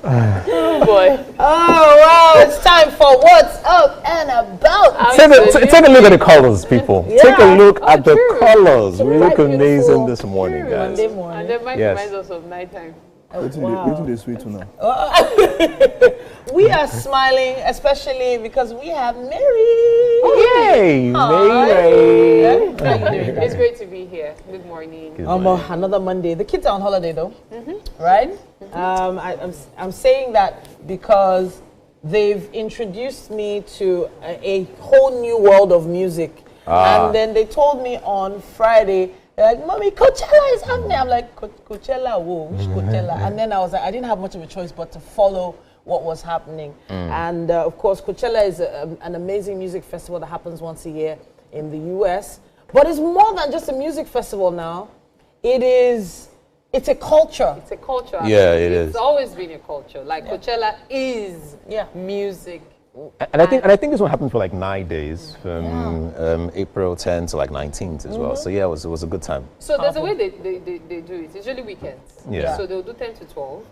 Oh boy. Oh wow, it's time for What's Up and About. Take a look at the colors, people. Yeah. Take a look at the true. colors. We look Very amazing beautiful. this morning, guys. Monday morning. And then Mike Yes. reminds us of nighttime. Waiting the sweet now. We are smiling, especially because we have Mary. Yay, Hi. Mary. How you doing? It's great to be here. Good morning. Another Monday. The kids are on holiday though, right? I'm saying that because they've introduced me to a whole new world of music, and then they told me on Friday. They're like, Mommy, Coachella is happening. I'm like, Coachella, whoa, which Coachella? And then I was like, I didn't have much of a choice but to follow what was happening. And of course, Coachella is an amazing music festival that happens once a year in the US. But it's more than just a music festival now. It's a culture. It's a culture. Yeah, it is. It's always been a culture. Like Coachella is music. And I think this one happened for like 9 days, from April 10th to like 19th as well. So yeah, it was a good time. So there's a way they do it. It's usually weekends. Yeah. So they'll do 10 to 12.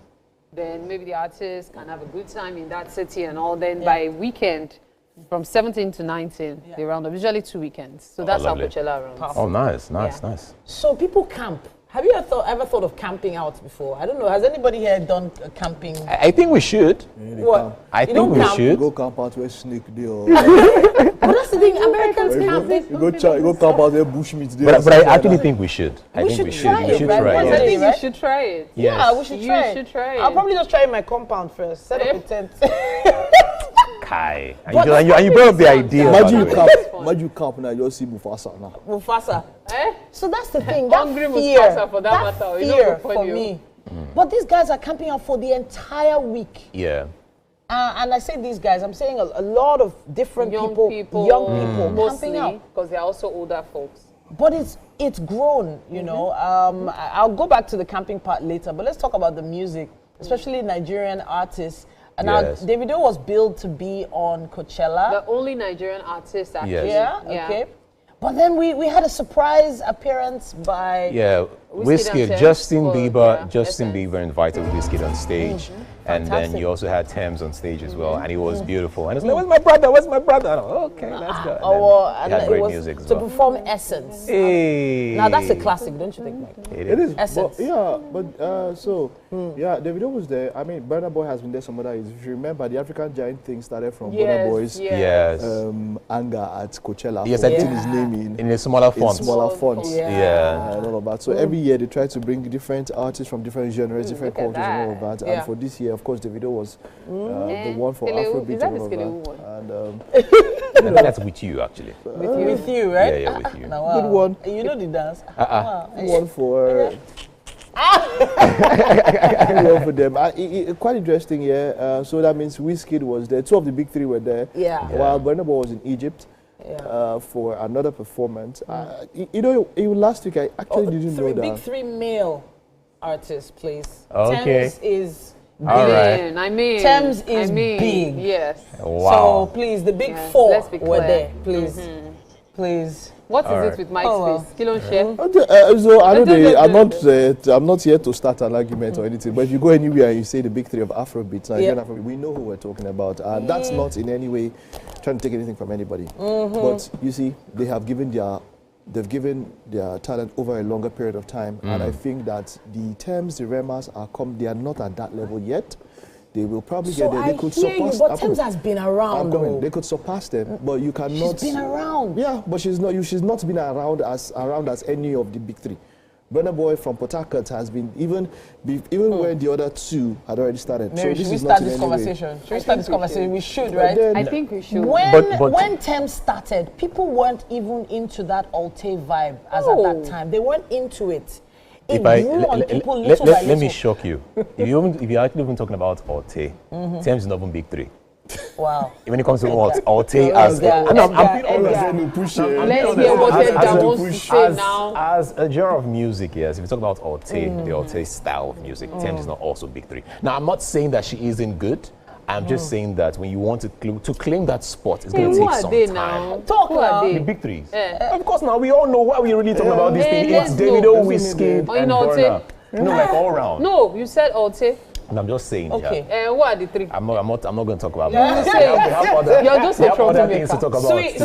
Then maybe the artists can have a good time in that city and all. Then by weekend, from 17 to 19, they round up. Usually 2 weekends. So that's how lovely. Coachella runs. Oh, nice. So people camp. Have you ever thought of camping out before? I don't know. Has anybody here done camping? I think we should. What? I think we should. Go camp out where snake deal. But that's the thing. Americans camp. You go camp out there bush meat there. But I actually think we should. I think we should. We should try I it. think you should try it. Yes. Yeah, we should try it. You should try it. I'll probably just try it in my compound first. Set up a tent. Kai. And you brought up the idea. Imagine you camp now, you just see Mufasa now. Mufasa. Eh? So that's the thing. That Hungry fear, Mufasa for that matter. You know, fear for for you. me. But these guys are camping out for the entire week. Yeah. And I say these guys, I'm saying a lot of different young people camping mostly out. because they're also older folks. But it's grown, you know. I'll go back to the camping part later, but let's talk about the music, especially Nigerian artists. And now Davido was billed to be on Coachella. The only Nigerian artist actually. Yes. Yeah, okay. But then we had a surprise appearance by Wizkid, Justin Bieber invited Wizkid on stage. And then you also had Thames on stage as well, and it was beautiful. And it's like, where's my brother? Where's my brother? And I'm like, okay, let's go. And then he had great music as well. To perform Essence. Hey. Now that's a classic, don't you think, Mike? It is. Essence. Davido was there. I mean, Burna Boy has been there some other years. If you remember, the African Giant thing started from Burna Boy's anger at Coachella. Yes, for putting his name in a smaller font. In smaller fonts. Yeah. And all of that. So every year they try to bring different artists from different genres, different cultures and all of that. And for this year, of course, Davido was the one for Afrobeat and all of that. And that's with you, actually. With you, right? Yeah, with you. Wow. Good one. You know the dance. Wow. Good one for... Good one for them. Quite interesting, yeah. So that means Wizkid was there. 2 of the big 3 were there. Yeah. While Burna Boy was in Egypt. For another performance. Last week I actually didn't know that. Big 3 male artists, please. Okay. Thames is big. All right. Thames is big. Yes. Wow. So please, the big 4 were there. Please. Please. What is it with Mike's face? Kilo share. So I know I'm not here to start an argument or anything. But if you go anywhere and you say the big 3 of Afrobeat, Afrobeat, we know who we're talking about. And that's not in any way trying to take anything from anybody. But you see, they have given their they've given their talent over a longer period of time, and I think that the Thames, the Remas they are not at that level yet. They will probably get there. They could surpass. But Thames has been around, though. They could surpass them, but you cannot. She's been around. Yeah, but she's not. She's not been around as any of the big three. Burna Boy from Port Harcourt has been even when the other two had already started. Mary, so this should we is start not this in conversation? Should we start this conversation? We should, But right? then- I think we should. When Thames started, people weren't even into that Alte vibe as at that time. They weren't into it. It grew on people little by let me little. shock you. if you're actually even talking about Alte, Thames is not even big three. Wow. When it comes to Alte as as a genre of music, yes. If you talk about Alte, the Alte style of music, Thames is not also big three. Now, I'm not saying that she isn't good. I'm just saying that when you want to claim that spot, it's going to take some time. Now? Talk now. The big threes. Of course, now we all know what we're really talking about this thing. It's Davido, Wizkid, and Burna. Like all round. No, you said Alte. And I'm just saying. Okay. What are the three? I'm not going to talk about that. You're just a things to talk about. See.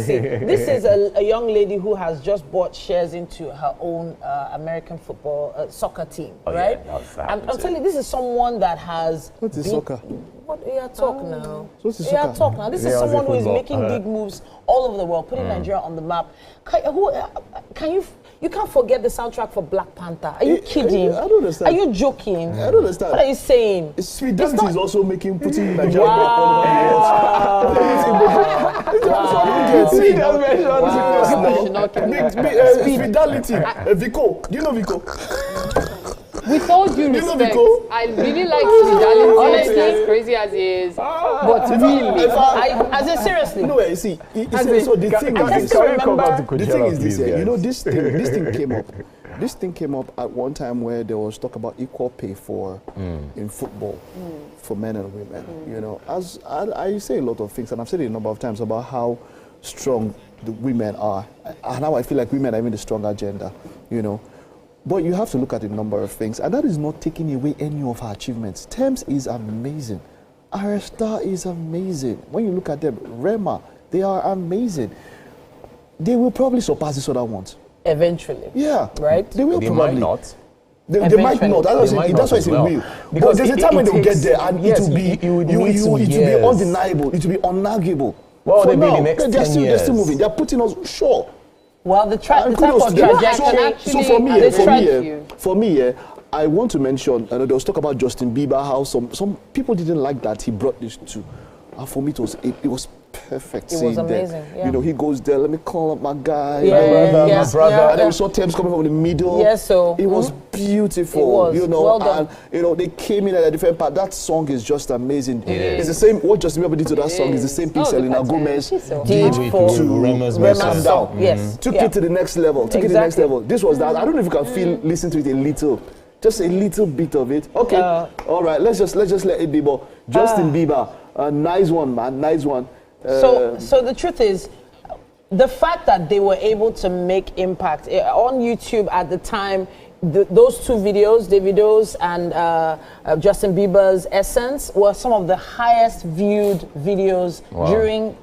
This is a young lady who has just bought shares into her own American football soccer team, right? Yeah, I'm telling you, this is someone that has. What is soccer? What talk now? What's the soccer? Talk now. This is someone who is making big moves all over the world, putting Nigeria on the map. You can't forget the soundtrack for Black Panther. Are you kidding? I don't understand. Are you joking? I don't understand. What are you saying? Fidelity is also putting Nigeria Fidelity. Vico. Do you know Vico? With all due respect, I really like Fidelity, as crazy as he is. But really, as in seriously. No, you see, so the thing is this. You know, this thing came up. This thing came up at one time where there was talk about equal pay in football for men and women. You know, as I say a lot of things, and I've said it a number of times about how strong the women are, and how I feel like women are even the stronger gender. You know. But you have to look at a number of things, and that is not taking away any of her achievements. Thames is amazing. Our Star is amazing. When you look at them, Rema, they are amazing. They will probably surpass these other ones. Eventually. Yeah. Right? They will probably. Might not. They might not. That's why I say will. Because there's a time when they'll get there, and it will be undeniable. It will be unarguable. Well, they'll be the next 10 years. They're still moving. They're putting us, sure. Well, the type of trajectory. So for me, I want to mention. There was talk about Justin Bieber. How some people didn't like that he brought this to. And for me, it was perfect. It was amazing. Yeah. You know, he goes there. Let me call up my guy, my brother. And then we saw Thames coming from the middle. Yes, so it was beautiful. It was. You know, well done. And you know they came in at a different part. That song is just amazing. It's the same. What Justin Bieber did to that song is the same thing Selena Gomez did to Rema's Down. Yes, took it to the next level. Took it to the next level. This was that. I don't know if you can listen to it a little. Just a little bit of it. Okay. All right. Let's just let it be. But Justin Bieber, nice one, man. Nice one. So the truth is, the fact that they were able to make impact on YouTube at the time, those two videos, Davido's and Justin Bieber's Essence, were some of the highest viewed videos during.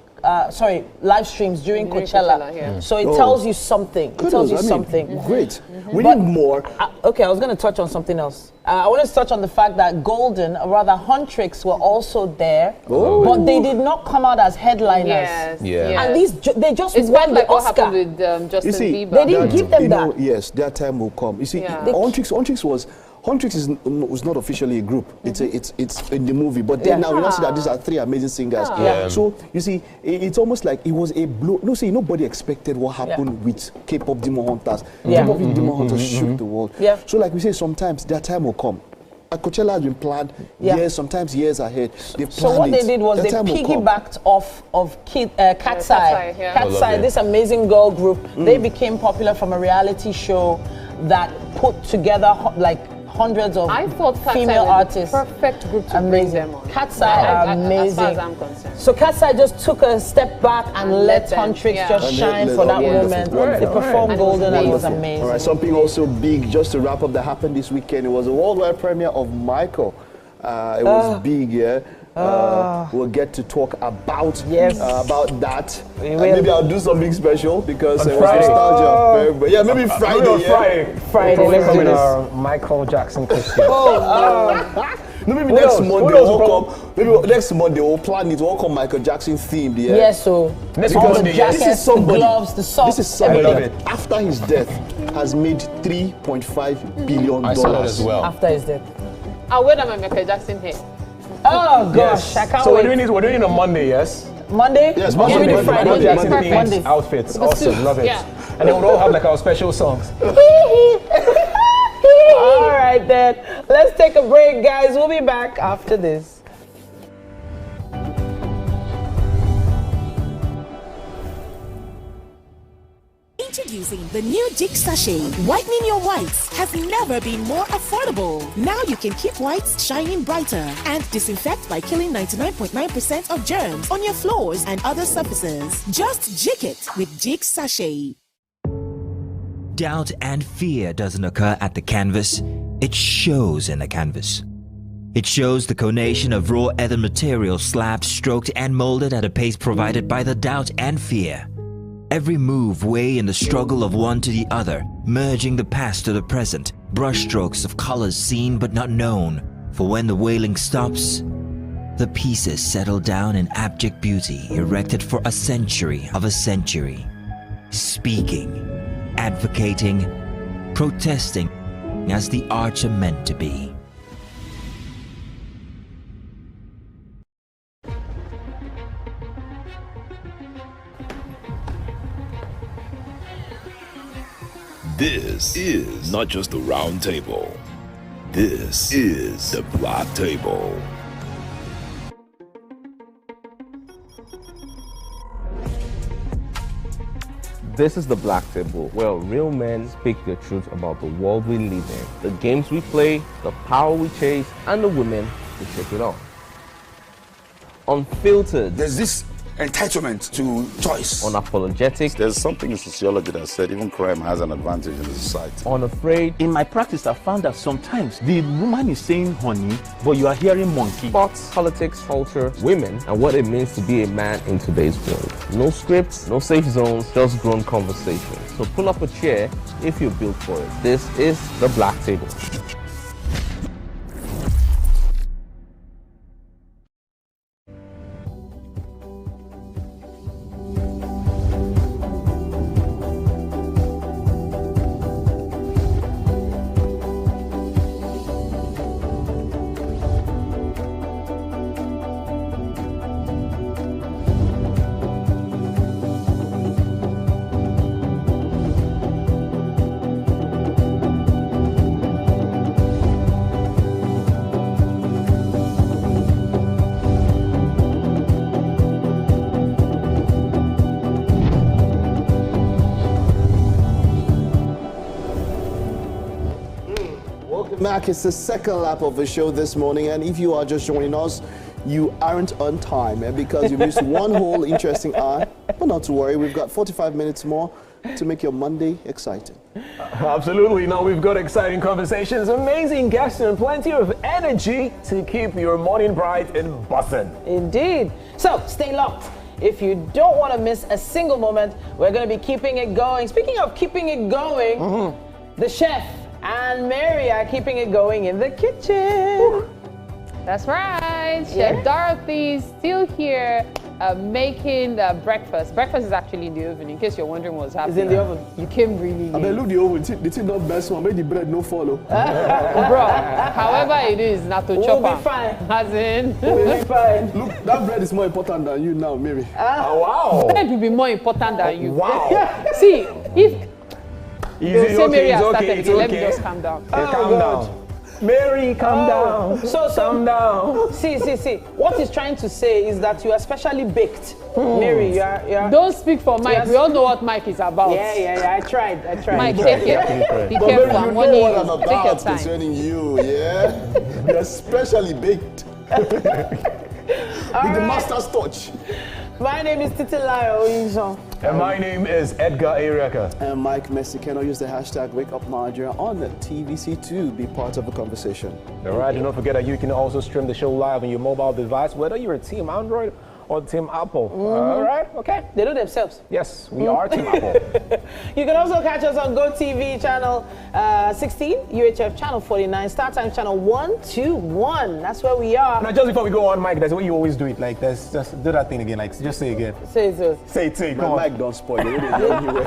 Live streams during Coachella. So it tells you something. It tells you something. Great. We need more. Okay, I was going to touch on something else. I wanted to touch on the fact that Golden, or rather Huntrix, were also there, but they did not come out as headliners. Yes. And they just it's won like the what Oscar. happened with Justin Bieber. They didn't give them that. Yes, their time will come. You see, Huntrix was not officially a group. It's in the movie, but then now we now see that these are three amazing singers. So you see, it's almost like it was a blow. No, see, nobody expected what happened with K-pop Demon Hunters. K-pop Demon Hunters shook the world. So like we say, sometimes their time will come. Coachella has been planned years, sometimes years ahead. So what they did was they piggybacked off of Cat's Eye. Cat's Eye, this amazing girl group. They became popular from a reality show that put together like hundreds of female artists. Perfect group to bring them on. Cat's Eye are amazing. As far as I'm concerned. So Cat's Eye just took a step back and let Huntrix just shine for that moment. They performed Golden and it was amazing. All right, something also big just to wrap up that happened this weekend. It was a worldwide premiere of Michael. It was big, We'll get to talk about that. Maybe I'll do something special because it was nostalgia. Yeah, maybe Friday. Friday. Let's do this. Michael Jackson Christian. No, maybe next Monday we'll come. Maybe next Monday we'll plan it. We'll come Michael Jackson themed. Yeah. Yes, so next Monday. This is somebody. The gloves, the socks. This is somebody that after his death has made $3.5 billion. I saw that as well. After his death. Where am I, Michael Jackson here? Oh gosh, I can't so wait. we're doing it on Monday, yes? Monday? Yes, Monday. Michael Jackson themed Monday. outfits. Awesome, love it. Yeah. And then we'll all have like our special songs. All right then, let's take a break, guys. We'll be back after this. Introducing the new Jig Sachet. Whitening your whites has never been more affordable. Now you can keep whites shining brighter and disinfect by killing 99.9% of germs on your floors and other surfaces. Just jig it with Jig Sachet. Doubt and fear doesn't occur at the canvas, it shows in the canvas. It shows the conation of raw ether material slabbed, stroked and molded at a pace provided by the doubt and fear. Every move way in the struggle of one to the other, merging the past to the present, brushstrokes of colors seen but not known. For when the wailing stops, the pieces settle down in abject beauty erected for a century of a century. Speaking, advocating, protesting as the arts are meant to be. This is not just the round table. This is the black table. This is the Black Table, where real men speak the truth about the world we live in, the games we play, the power we chase, and the women who shake it off. Unfiltered. There's this entitlement to choice. Unapologetic. There's something in sociology that said even crime has an advantage in the society. Unafraid. In my practice, I found that sometimes the woman is saying honey, but you are hearing monkey. Sports, politics, culture, women, and what it means to be a man in today's world. No scripts, no safe zones, just grown conversations. So pull up a chair if you're built for it. This is the Black Table. Back, it's the second lap of the show this morning, and if you are just joining us, you aren't on time because you missed one whole interesting hour. But not to worry, we've got 45 minutes more to make your Monday exciting. Absolutely. Now we've got exciting conversations, amazing guests, and plenty of energy to keep your morning bright and buzzing. Indeed. So stay locked. If you don't want to miss a single moment, we're going to be keeping it going. Speaking of keeping it going, the chef and Mary are keeping it going in the kitchen. That's right. Chef Dorothy's still here making the breakfast. Breakfast is actually in the oven, in case you're wondering what's happening. It's in the oven. You came really late. I mean, look the oven. The thing not best one. Make the bread no follow. Bro, however it is, not to chop. We'll be fine. As in. We'll be fine. Look, that bread is more important than you now, Mary. Oh, wow. Bread will be more important than you. Wow. See, if Easy, Mary has okay, started it's again, okay. let me just calm down. Calm down. Mary, calm down. Calm down. See. What he's trying to say is that you are specially baked. Mary, you are. Don't speak for Mike. We all know what Mike is about. Yeah. I tried. Mike, take care. Be careful. I'm warning you. What I'm Take your about time. concerning you, yeah? You're specially baked. With the master's touch. My name is Titilayo Oyinson. And my name is Edgar Ariaka. And Mike Messikeno. Use the hashtag WakeUpNigeria on the TVC to be part of the conversation. All right, and don't forget that you can also stream the show live on your mobile device, whether you're a Team Android or Team Apple. All right, okay. They do themselves. Yes, we are Team Apple. You can also catch us on GOTV channel 16, UHF channel 49, StarTimes channel 121. That's where we are. Now, just before we go on, Mike, that's what you always do it. Like, just do that thing again. Like, just say it again. Say it, sir. Say it. My mic don't spoil it.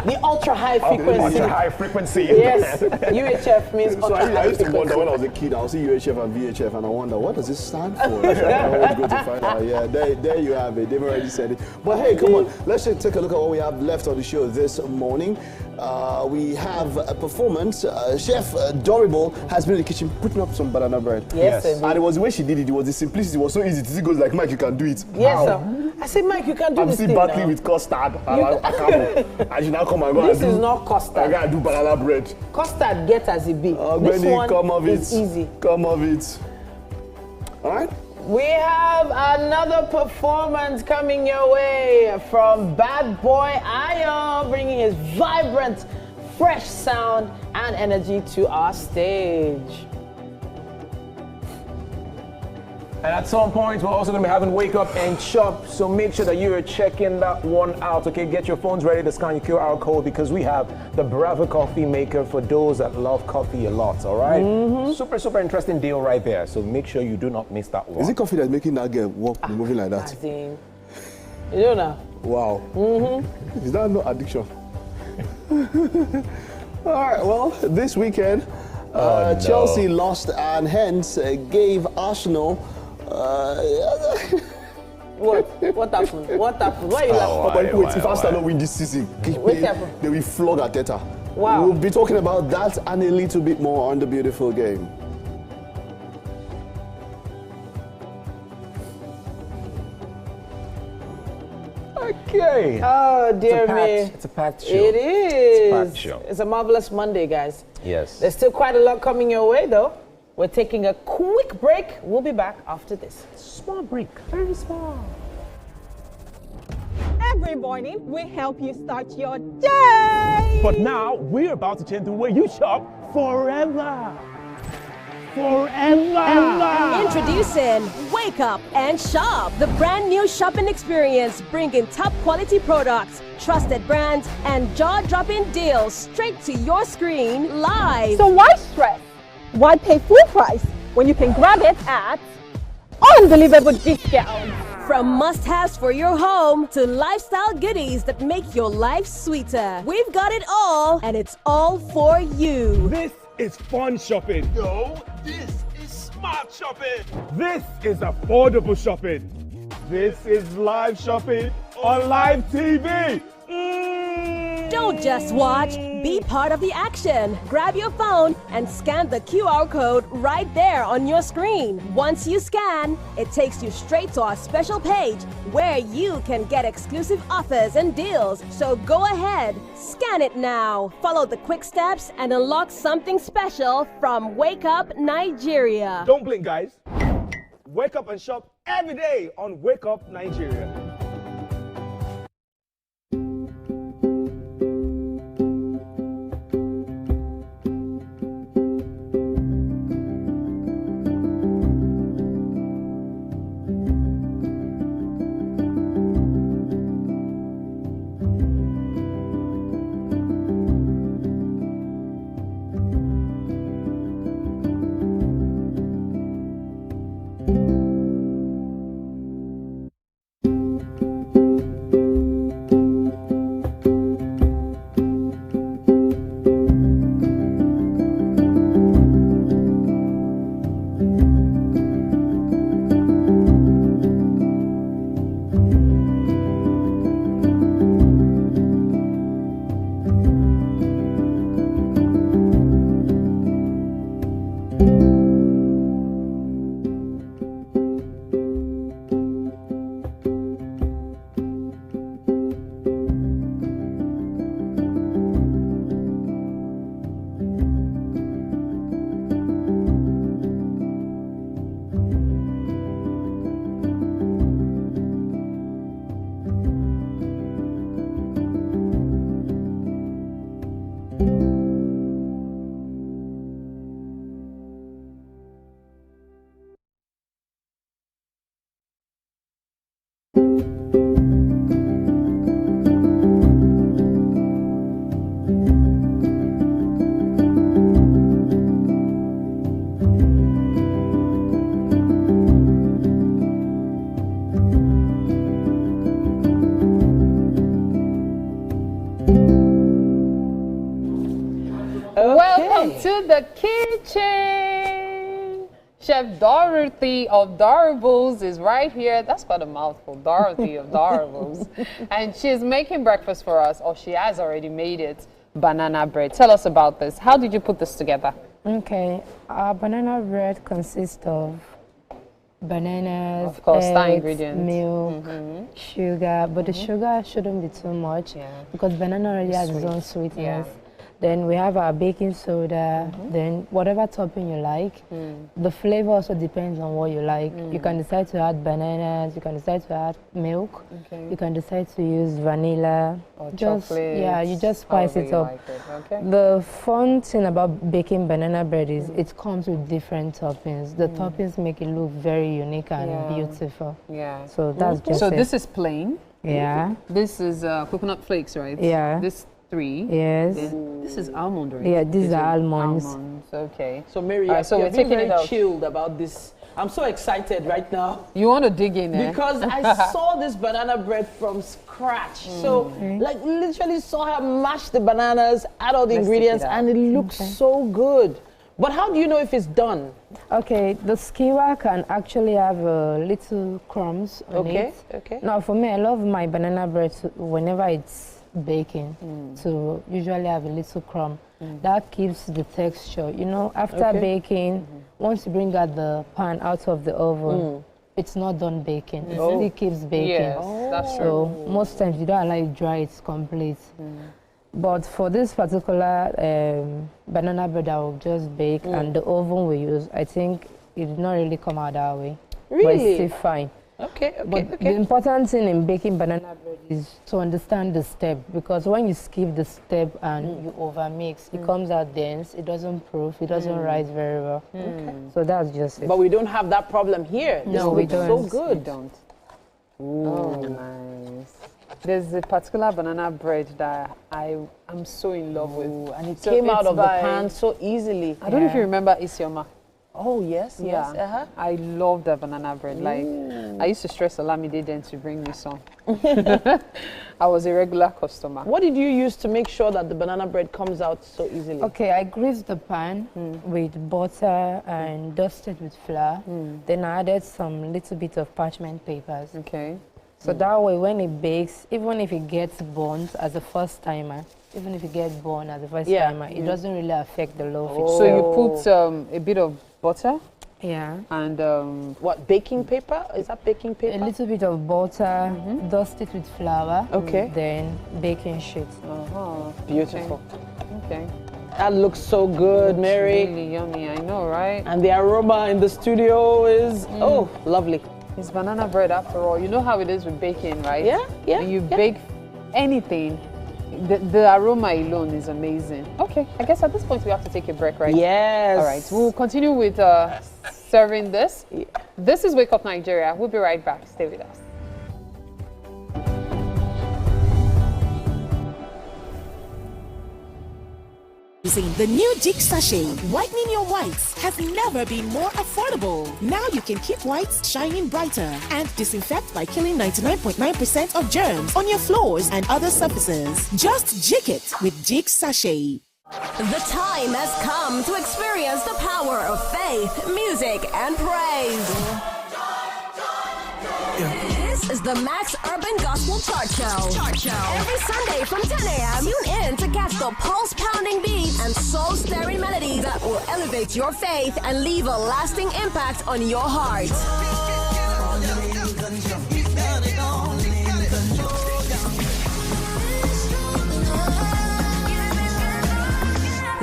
The ultra high frequency. Ultra high frequency. Yes, UHF means ultra high frequency. I used to wonder when I was a kid, I would see UHF and VHF and I wonder, what does this stand for? I always go to find out. Yeah, there you have it. They've already said it. But hey, come on, let's just take a look at what we have left on the show this morning. We have a performance. Chef Dorrible has been in the kitchen putting up some banana bread. Yes. And it was the way she did it. It was the simplicity. It was so easy. He goes like, Mike, you can do it. Yes, sir. I said, Mike, you can do this thing I'm still battling with custard. I should now come and go. This is not custard. I gotta do banana bread. Custard get as it be. This Benny, one come of is it. easy. Come of it. All right. We have another performance coming your way from Bad Boy Ayo, bringing his vibrant, fresh sound and energy to our stage. And at some point, we're also going to be having Wake Up and Shop, so make sure that you're checking that one out, okay? Get your phones ready to scan your QR code because we have the Bravo coffee maker for those that love coffee a lot, all right? Super, super interesting deal right there, so make sure you do not miss that one. Is it coffee that's making that girl walk moving like that? You don't know. Wow. Is that no addiction? All right, well, this weekend, Chelsea lost and hence gave Arsenal What happened? What happened? Why are you laughing? Wait, if Arsenal win this season, they will flog Arteta. Wow. We'll be talking about that and a little bit more on the beautiful game. Okay. Oh, dear me. It's a packed show. It is. It's a packed show. It's a marvelous Monday, guys. Yes. There's still quite a lot coming your way, though. We're taking a quick break. We'll be back after this. Small break. Very small. Every morning, we help you start your day. But now, we're about to change the way you shop forever. Introducing Wake Up and Shop, the brand new shopping experience bringing top quality products, trusted brands, and jaw-dropping deals straight to your screen live. So why stress? Why pay full price when you can grab it at unbelievable discounts? From must-haves for your home to lifestyle goodies that make your life sweeter, we've got it all, and it's all for you. This is fun shopping. No, this is smart shopping. This is affordable shopping. This is live shopping on live TV. Don't just watch, be part of the action. Grab your phone and scan the QR code right there on your screen. Once you scan, it takes you straight to our special page where you can get exclusive offers and deals. So go ahead, scan it now. Follow the quick steps and unlock something special from Wake Up Nigeria. Don't blink, guys. Wake up and shop every day on Wake Up Nigeria. kitchen. Chef Dorothy of Darables is right here. That's quite a mouthful, Dorothy of Darables. And she's making breakfast for us, or she has already made it, banana bread. Tell us about this. How did you put this together? Okay, our banana bread consists of bananas, of course, eggs, ingredients, milk, sugar, but the sugar shouldn't be too much because banana already has its own sweetness. Then we have our baking soda, then whatever topping you like. The flavor also depends on what you like. You can decide to add bananas, you can decide to add milk, you can decide to use vanilla. Or chocolate. Yeah, you just spice it up. Like The fun thing about baking banana bread is it comes with different toppings. The toppings make it look very unique and beautiful. Yeah. So that's just So it. this is plain. Yeah. This is coconut flakes, right? Yeah. This 3. Yes. Then this is almond, right? Yeah, these are almonds. Almonds, okay. So Mary, so you're we're taking very it out. chilled about this. I'm so excited right now. You want to dig in, eh? Because I saw this banana bread from scratch. So, like, literally saw her mash the bananas, add all the ingredients, and it looks so good. But how do you know if it's done? Okay, the skewer can actually have little crumbs on it. Okay. Now, for me, I love my banana bread whenever it's baking to usually have a little crumb. That keeps the texture. You know, after baking, once you bring out the pan out of the oven, it's not done baking. It still keeps baking. Yes, that's true. So most times you don't allow it dry, it's complete. But for this particular banana bread I will just bake and the oven we use, I think it did not really come out that way. Really? But it's still fine. Okay. But the important thing in baking banana bread is to understand the step, because when you skip the step and you overmix, it comes out dense, it doesn't proof, it doesn't rise very well. So that's just it. But we don't have that problem here. No, we don't. So good. We don't. Oh, nice. There's a particular banana bread that I'm so in love with. And it So came out it's of the by- pan so easily. I don't know if you remember Isioma. Oh, yes, yes. I love the banana bread. Like, I used to stress Olamide then to bring me some. I was a regular customer. What did you use to make sure that the banana bread comes out so easily? Okay, I greased the pan with butter and dusted with flour. Then I added some little bit of parchment papers. Okay. So that way when it bakes, even if it gets burnt as a first timer, it doesn't really affect the loaf. So you put a bit of butter? Yeah. And what, baking paper? Is that baking paper? A little bit of butter, dust it with flour. Okay. Then baking sheet. Beautiful. Okay. That looks so good, Mary. Really yummy, I know, right? And the aroma in the studio is, oh, lovely. It's banana bread after all. You know how it is with baking, right? Yeah, yeah. When you bake anything, the aroma alone is amazing. Okay, I guess at this point we have to take a break, right? Yes. All right, we'll continue with serving this. This is Wake Up Nigeria. We'll be right back. Stay with us. Using the new Jig Sachet, whitening your whites has never been more affordable. Now you can keep whites shining brighter and disinfect by killing 99.9% of germs on your floors and other surfaces. Just jig it with Jig Sachet. The time has come to experience the power of faith, music, and praise. This is the Max Urban Gospel Chart Show. Every Sunday from 10 a.m., tune in to catch the pulse-pounding beats and soul-stirring melodies that will elevate your faith and leave a lasting impact on your heart.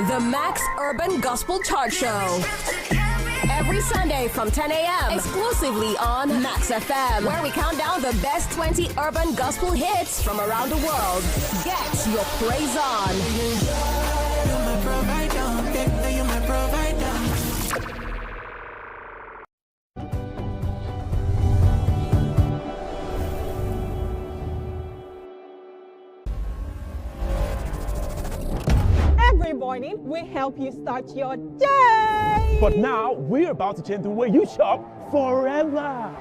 The Max Urban Gospel Chart Show. Every Sunday from 10 a.m. exclusively on Max FM, where we count down the best 20 urban gospel hits from around the world. Get your praise on. Every morning, we help you start your day. But now we're about to change the way you shop forever.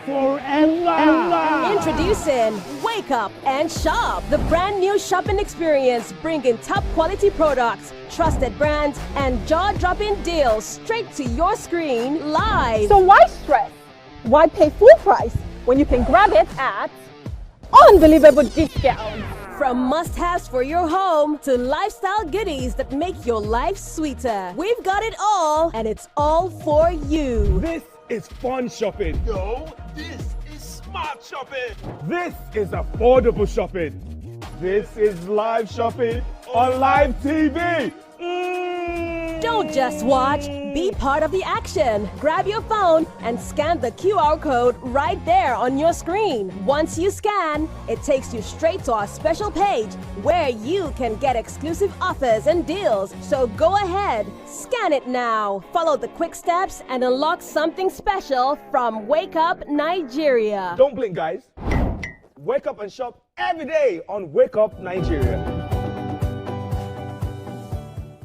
forever. Introducing Wake Up and Shop, the brand new shopping experience bringing top quality products, trusted brands, and jaw-dropping deals straight to your screen live. So why stress? Why pay full price when you can grab it at unbelievable discounts? From must-haves for your home to lifestyle goodies that make your life sweeter. We've got it all, and it's all for you. This is fun shopping. No, this is smart shopping. This is affordable shopping. This is live shopping on live TV. Don't just watch, be part of the action. Grab your phone and scan the QR code right there on your screen. Once you scan, it takes you straight to our special page where you can get exclusive offers and deals. So go ahead, scan it now. Follow the quick steps and unlock something special from Wake Up Nigeria. Don't blink, guys. Wake up and shop every day on Wake Up Nigeria.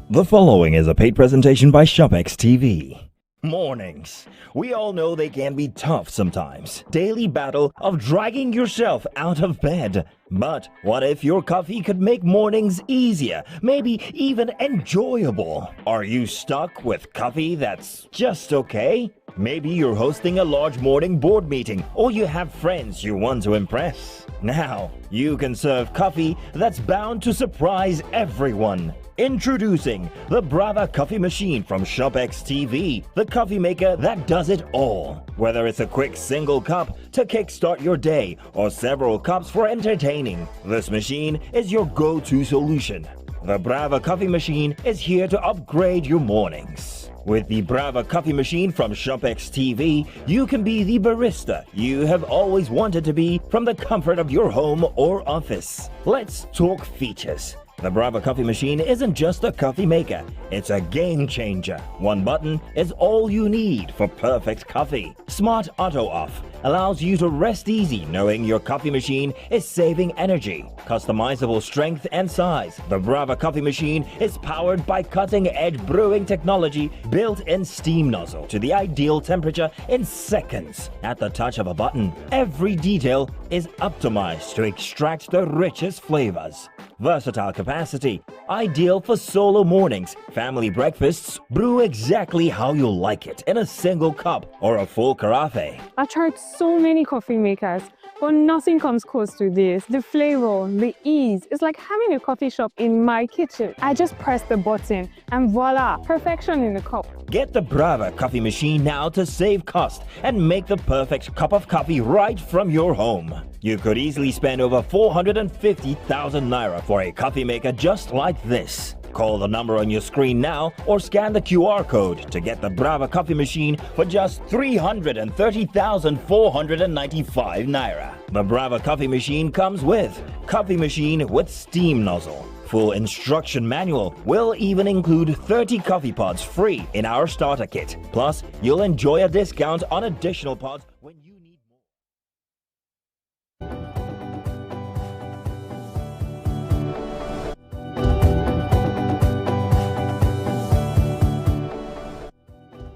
The following is a paid presentation by ShopX TV. Mornings. We all know they can be tough sometimes. Daily battle of dragging yourself out of bed. But what if your coffee could make mornings easier, maybe even enjoyable? Are you stuck with coffee that's just okay? Maybe you're hosting a large morning board meeting, or you have friends you want to impress. Now, you can serve coffee that's bound to surprise everyone. Introducing the Brava coffee machine from ShopX TV, the coffee maker that does it all. Whether it's a quick single cup to kickstart your day or several cups for entertaining, this machine is your go-to solution. The Brava coffee machine is here to upgrade your mornings. With the Brava coffee machine from ShopX TV, you can be the barista you have always wanted to be from the comfort of your home or office. Let's talk features. The Brava coffee machine isn't just a coffee maker, it's a game changer. One button is all you need for perfect coffee. Smart Auto Off allows you to rest easy knowing your coffee machine is saving energy. Customizable strength and size. The Brava coffee machine is powered by cutting-edge brewing technology, built-in steam nozzle to the ideal temperature in seconds. At the touch of a button, every detail is optimized to extract the richest flavors. Versatile capacity, ideal for solo mornings, family breakfasts. Brew exactly how you like it in a single cup or a full carafe. I've tried so many coffee makers, but nothing comes close to this. The flavor, the ease, it's like having a coffee shop in my kitchen. I just press the button and voila, perfection in the cup. Get the Brava coffee machine now to save cost and make the perfect cup of coffee right from your home. You could easily spend over 450,000 naira for a coffee maker just like this. Call the number on your screen now or scan the QR code to get the Brava coffee machine for just 330,495 naira. The Brava coffee machine comes with coffee machine with steam nozzle. Full instruction manual will even include 30 coffee pods free in our starter kit. Plus, you'll enjoy a discount on additional pods when you need more.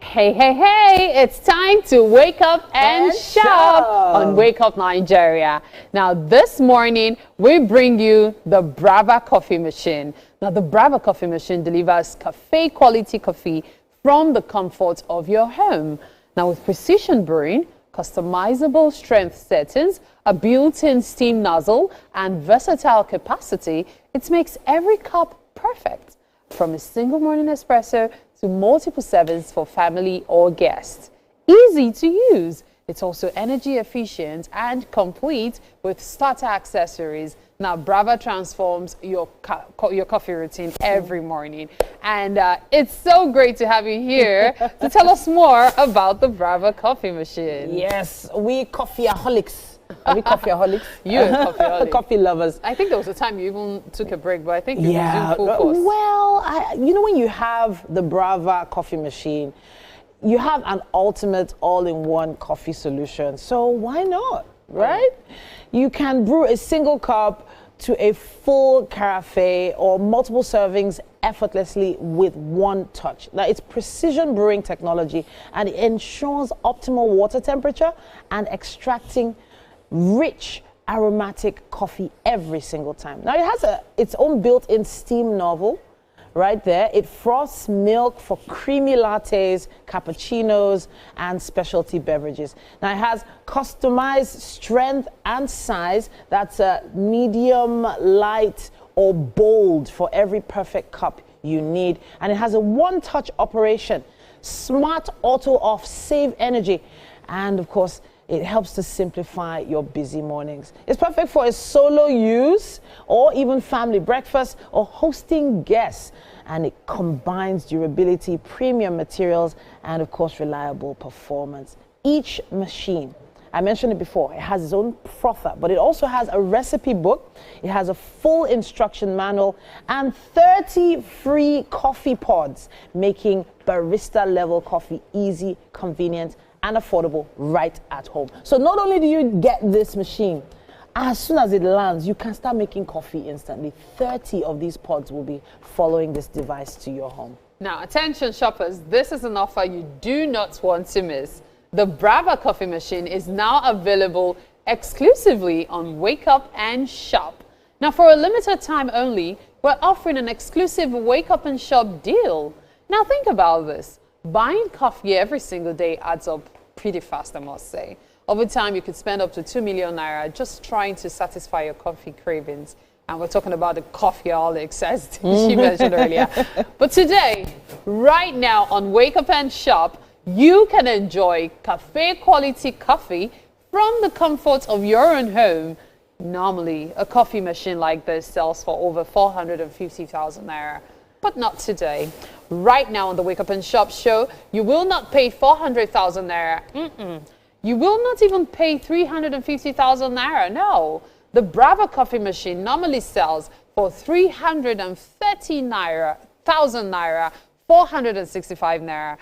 Hey, hey, hey, it's time to wake up and shop on Wake Up Nigeria. Now, this morning, we bring you the Brava coffee machine. Now, the Brava coffee machine delivers cafe quality coffee from the comfort of your home. Now, with precision brewing, customizable strength settings, a built-in steam nozzle, and versatile capacity, it makes every cup perfect. From a single morning espresso to multiple servings for family or guests. Easy to use. It's also energy efficient and complete with starter accessories. Now, Brava transforms your coffee routine every morning. And it's so great to have you here to tell us more about the Brava coffee machine. Yes, we coffeeaholics. Are we coffeeaholics? You're a coffeeaholic. Coffee lovers. I think there was a time you even took a break, but I think you resumed full course. Well, you know, when you have the Brava coffee machine, you have an ultimate all-in-one coffee solution. So why not, right? You can brew a single cup to a full carafe or multiple servings effortlessly with one touch. Now, it's precision brewing technology, and it ensures optimal water temperature and extracting rich aromatic coffee every single time. Now, it has its own built-in steam nozzle right there. It froths milk for creamy lattes, cappuccinos, and specialty beverages. Now, it has customized strength and size. That's a medium, light, or bold for every perfect cup you need. And it has a one-touch operation. Smart auto off, save energy. And of course, it helps to simplify your busy mornings. It's perfect for a solo use or even family breakfast or hosting guests. And it combines durability, premium materials, and of course, reliable performance. Each machine, I mentioned it before, it has its own frother, but it also has a recipe book. It has a full instruction manual and 30 free coffee pods, making barista level coffee easy, convenient, and affordable right at home. So not only do you get this machine, as soon as it lands, you can start making coffee instantly. 30 of these pods will be following this device to your home. Now, attention shoppers, this is an offer you do not want to miss. The Brava coffee machine is now available exclusively on Wake Up and Shop. Now, for a limited time only, we're offering an exclusive Wake Up and Shop deal. Now, think about this. Buying coffee every single day adds up pretty fast, I must say. Over time, you could spend up to 2 million naira just trying to satisfy your coffee cravings. And we're talking about the coffeeaholics, as she mentioned earlier. But today, right now on Wake Up and Shop, you can enjoy cafe quality coffee from the comfort of your own home. Normally, a coffee machine like this sells for over 450,000 naira. But not today. Right now on the Wake Up and Shop show, you will not pay 400,000 naira. You will not even pay 350,000 naira. No. The Brava coffee machine normally sells for 330,000 naira, 465 naira.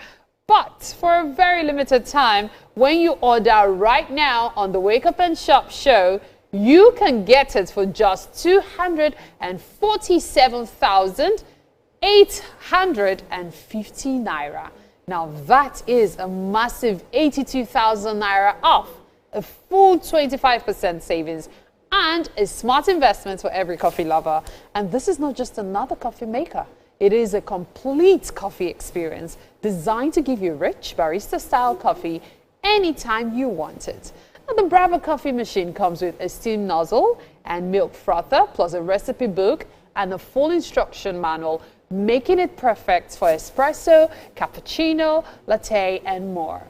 But for a very limited time, when you order right now on the Wake Up and Shop show, you can get it for just 247,850 naira. Now that is a massive 82,000 naira off, a full 25% savings, and a smart investment for every coffee lover. And this is not just another coffee maker. It is a complete coffee experience designed to give you rich barista-style coffee anytime you want it. Now, the Brava coffee machine comes with a steam nozzle and milk frother, plus a recipe book and a full instruction manual, making it perfect for espresso, cappuccino, latte, and more.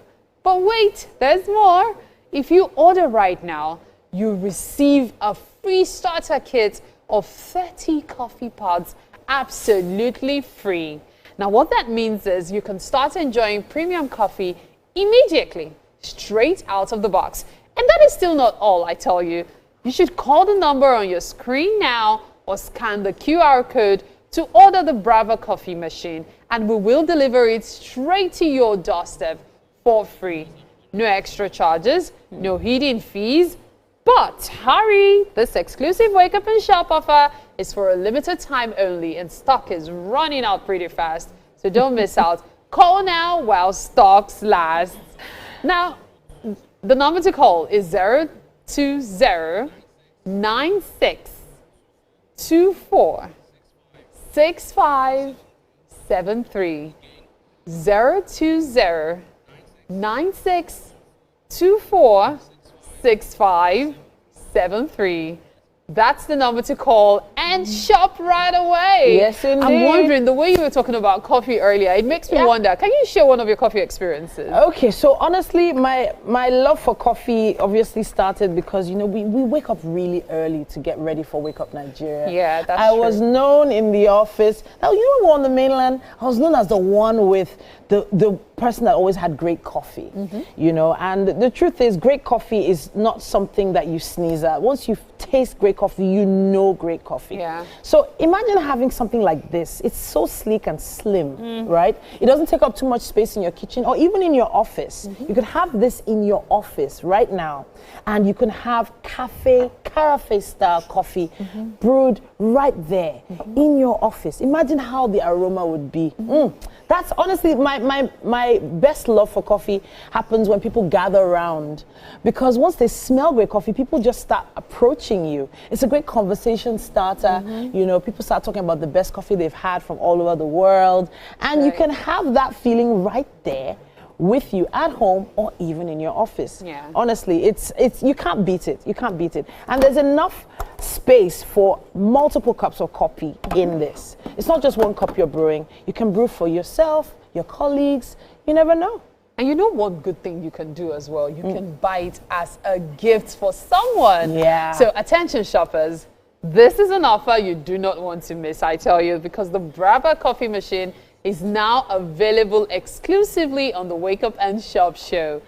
But wait, there's more. If you order right now, you receive a free starter kit of 30 coffee pods absolutely free. Now, what that means is you can start enjoying premium coffee immediately, straight out of the box. And that is still not all, I tell you. You should call the number on your screen now or scan the QR code to order the Brava coffee machine, and we will deliver it straight to your doorstep for free. No extra charges, no hidden fees. But hurry, this exclusive Wake Up and Shop offer is for a limited time only, and stock is running out pretty fast. So don't miss out. Call now while stocks last. Now, the number to call is 020-9624-6573. 020-9624-6573. That's the number to call and shop right away. Yes, indeed. I'm wondering, the way you were talking about coffee earlier, it makes me wonder, can you share one of your coffee experiences? Okay, so honestly, my love for coffee obviously started because, you know, we wake up really early to get ready for Wake Up Nigeria. Yeah, that's I true. was known in the office. Now, you know, on the mainland, I was known as the one with the person that always had great coffee, you know. And the truth is, great coffee is not something that you sneeze at. Once you taste great coffee, you know great coffee. Yeah. So imagine having something like this. It's so sleek and slim, right? It doesn't take up too much space in your kitchen or even in your office. You could have this in your office right now, and you can have carafe style coffee brewed right there in your office. Imagine how the aroma would be. That's honestly my best love for coffee happens when people gather around, because once they smell great coffee, people just start approaching you. It's a great conversation starter. You know, people start talking about the best coffee they've had from all over the world, and you can have that feeling right there with you at home or even in your office. Yeah. Honestly, it's you can't beat it. You can't beat it. And there's enough space for multiple cups of coffee in this. It's not just one cup you're brewing. You can brew for yourself, your colleagues. You never know. And you know one good thing you can do as well? You can buy it as a gift for someone. Yeah. So attention shoppers, this is an offer you do not want to miss, I tell you, because the Brava coffee machine is now available exclusively on the Wake Up and Shop show.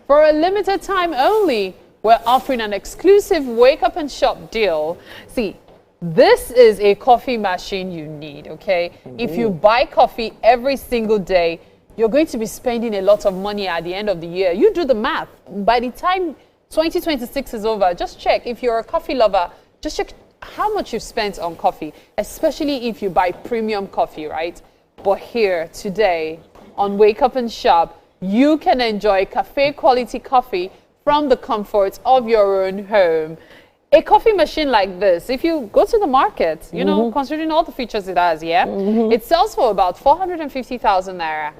For a limited time only, we're offering an exclusive Wake Up and Shop deal. See, this is a coffee machine you need, okay? If you buy coffee every single day, you're going to be spending a lot of money at the end of the year. You do the math. By the time 2026 is over, just check. If you're a coffee lover, just check how much you've spent on coffee, especially if you buy premium coffee, right? But here today on Wake Up and Shop, you can enjoy cafe quality coffee from the comfort of your own home. A coffee machine like this, if you go to the market, you know, considering all the features it has, it sells for about 450,000 naira.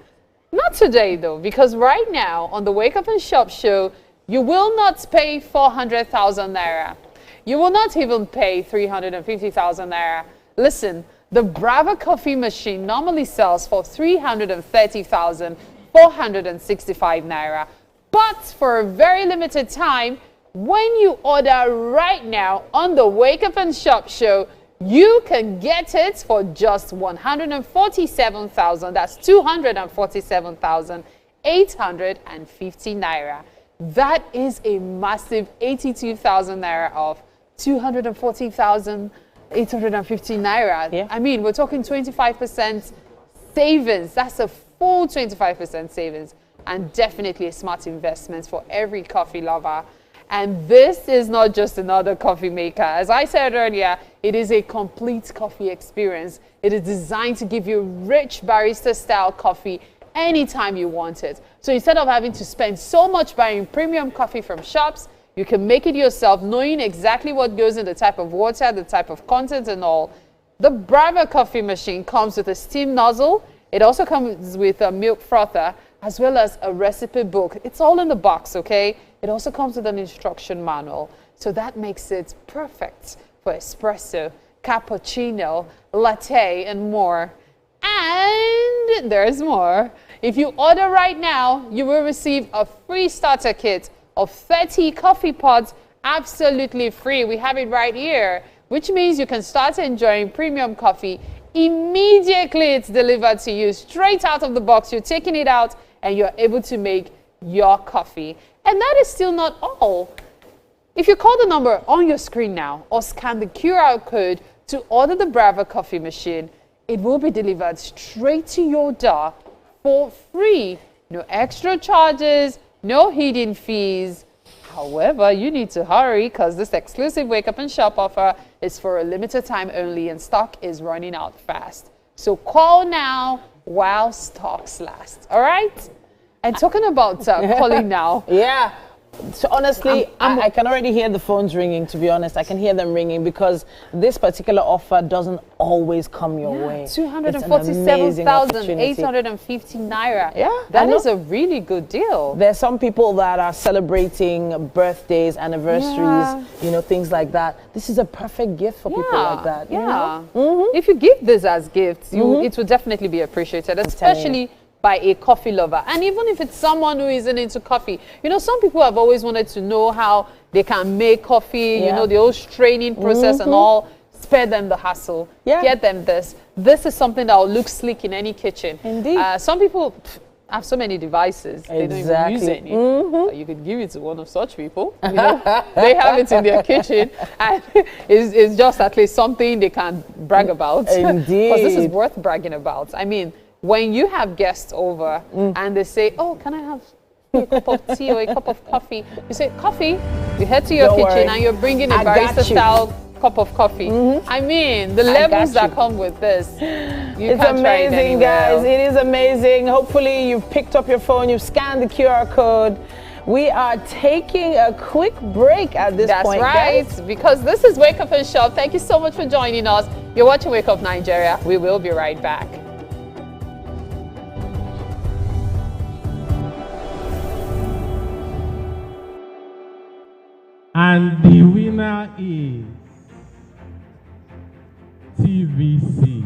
Not today though, because right now on the Wake Up and Shop show, you will not pay 400,000 naira. You will not even pay 350,000 naira. Listen, the Brava coffee machine normally sells for 330,465 naira. But for a very limited time, when you order right now on the Wake Up and Shop show, you can get it for just 147,000. That's 247,850 naira. That is a massive 82,000 naira off 240,850 naira. Yeah. I mean, we're talking 25% savings. That's a full 25% savings, and definitely a smart investment for every coffee lover. And this is not just another coffee maker. As I said earlier, it is a complete coffee experience. It is designed to give you rich barista-style coffee anytime you want it. So instead of having to spend so much buying premium coffee from shops, you can make it yourself, knowing exactly what goes in the type of water, the type of content and all. The Brava coffee machine comes with a steam nozzle. It also comes with a milk frother, as well as a recipe book. It's all in the box, okay? It also comes with an instruction manual. So that makes it perfect for espresso, cappuccino, latte, and more. And there's more. If you order right now, you will receive a free starter kit of 30 coffee pods absolutely free. We have it right here, which means you can start enjoying premium coffee immediately. It's delivered to you straight out of the box. You're taking it out and you're able to make your coffee. And that is still not all. If you call the number on your screen now or scan the QR code to order the Brava coffee machine, it will be delivered straight to your door for free. No extra charges, no hidden fees. However, you need to hurry because this exclusive Wake Up and Shop offer is for a limited time only and stock is running out fast. So call now while stocks last. All right? And talking about calling now. Yeah. So honestly, I can already hear the phones ringing, to be honest. I can hear them ringing because this particular offer doesn't always come your way. 247,850 naira. Yeah. That is a really good deal. There's some people that are celebrating birthdays, anniversaries, you know, things like that. This is a perfect gift for people like that. Yeah. You know? If you give this as gifts, it will definitely be appreciated, especially by a coffee lover. And even if it's someone who isn't into coffee, you know, some people have always wanted to know how they can make coffee, you know, the whole straining process and all. Spare them the hassle. Get them this. This is something that will look sleek in any kitchen. Indeed. Some people, have so many devices. They don't even use any. You could give it to one of such people. You know, they have it in their kitchen, and it's just at least something they can brag about. Indeed. Because this is worth bragging about. I mean, when you have guests over and they say, "Oh, can I have a cup of tea or a cup of coffee?" You say, "Coffee." You head to your kitchen and you're bringing a barista-style cup of coffee. I mean, the levels that come with this, It's amazing, guys. It is amazing. Hopefully you've picked up your phone, you've scanned the QR code. We are taking a quick break at this point. That's right, guys. because this is Wake Up and Shop. Thank you so much for joining us. You're watching Wake Up Nigeria. We will be right back. And the winner is TVC.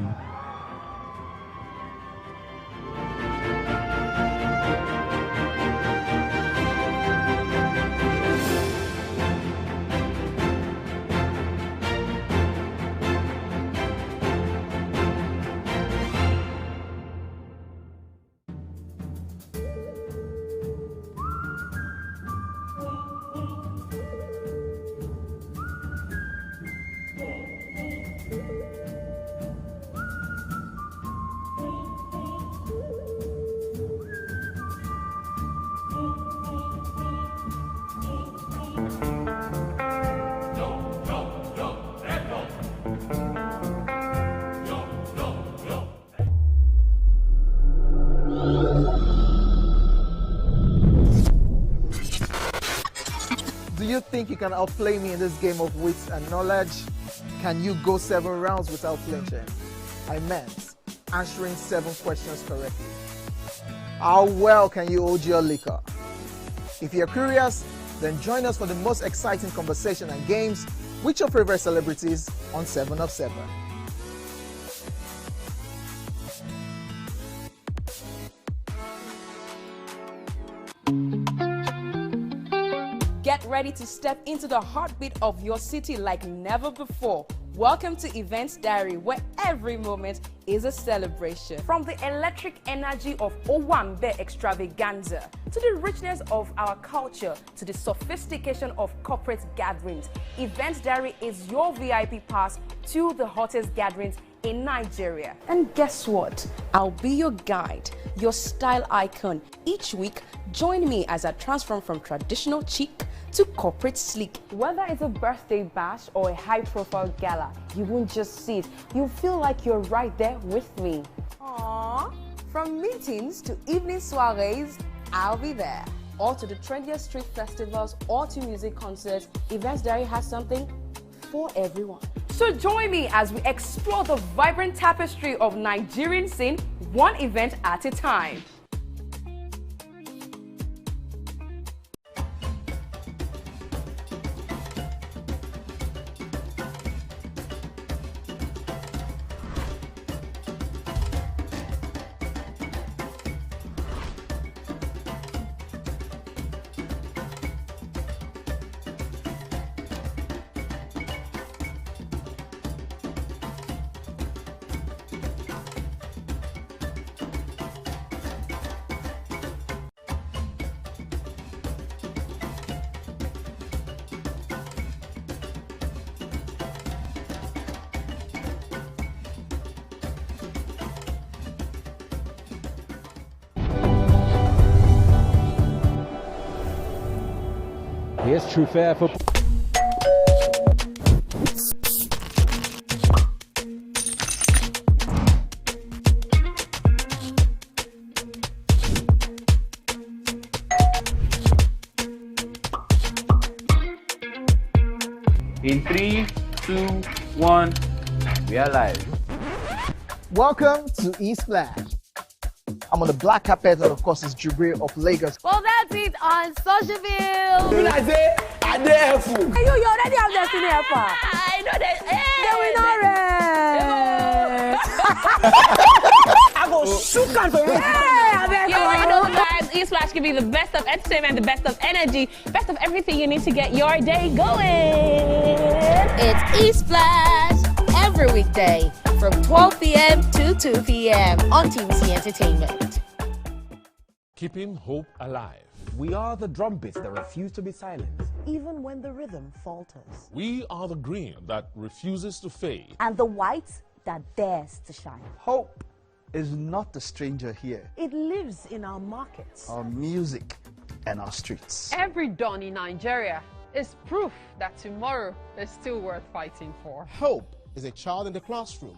Do you think you can outplay me in this game of wits and knowledge? Can you go 7 rounds without flinching? I meant answering 7 questions correctly. How well can you hold your liquor? If you're curious, then join us for the most exciting conversation and games with your favorite celebrities on 7 of 7. Get ready to step into the heartbeat of your city like never before. Welcome to Events Diary, where every moment is a celebration. From the electric energy of Owambe extravaganza, to the richness of our culture, to the sophistication of corporate gatherings, Events Diary is your VIP pass to the hottest gatherings in Nigeria. And guess what? I'll be your guide, your style icon. Each week, join me as I transform from traditional chic to corporate sleek. Whether it's a birthday bash or a high-profile gala, you won't just see it, you'll feel like you're right there with me. Aww. From meetings to evening soirees, I'll be there. Or to the trendiest street festivals or to music concerts, Events Diary has something for everyone. So join me as we explore the vibrant tapestry of Nigerian scene, one event at a time. Here's True Fair for in 3, 2, 1, we are live. Welcome to East-Flash. I'm on the black carpet, and of course, it's Jubril of Lagos. Well, that's it on Socialville. When I say, I dare fool. Hey, you already have Destiny Alpha. I know that. Hey, I go shoot out for you. You already know, guys. East-Flash can be the best of entertainment, the best of energy, best of everything you need to get your day going. It's East-Flash every weekday from 12 p.m. to 2 p.m. on TVC Entertainment. keeping hope alive. We are the drumbeats that refuse to be silenced, even when the rhythm falters. We are the green that refuses to fade. And the white that dares to shine. Hope is not a stranger here. It lives in our markets, Our music and our streets. Every dawn in Nigeria is proof that tomorrow is still worth fighting for. Hope is a child in the classroom,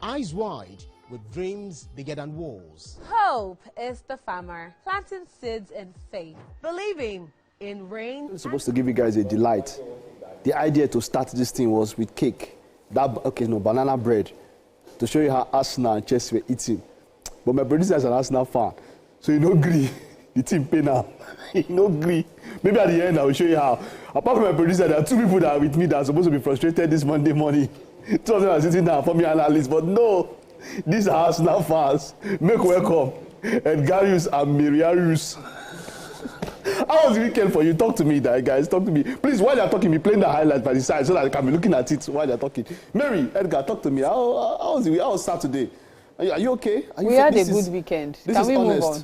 eyes wide, with dreams bigger than walls. Hope is the farmer planting seeds in faith, believing in rain. It's supposed to give you guys a delight. The idea to start this thing was with cake. Banana bread. To show you how Arsenal and Chelsea were eating. But my producer is an Arsenal fan, so you don't agree. The team pay now. You don't agree. Maybe at the end I will show you how. Apart from my producer, there are two people that are with me that are supposed to be frustrated this Monday morning. Two of them are sitting down for me analysts, but no. These are Arsenal fans. Make welcome. Edgarius and Miriarius. How was the weekend for you? Talk to me, guys. Talk to me. Please, while they're talking, be playing the highlights by the side so that I can be looking at it while they're talking. Mary, Edgar, talk to me. How was Saturday? Are you okay? We had a good weekend. Can we move on?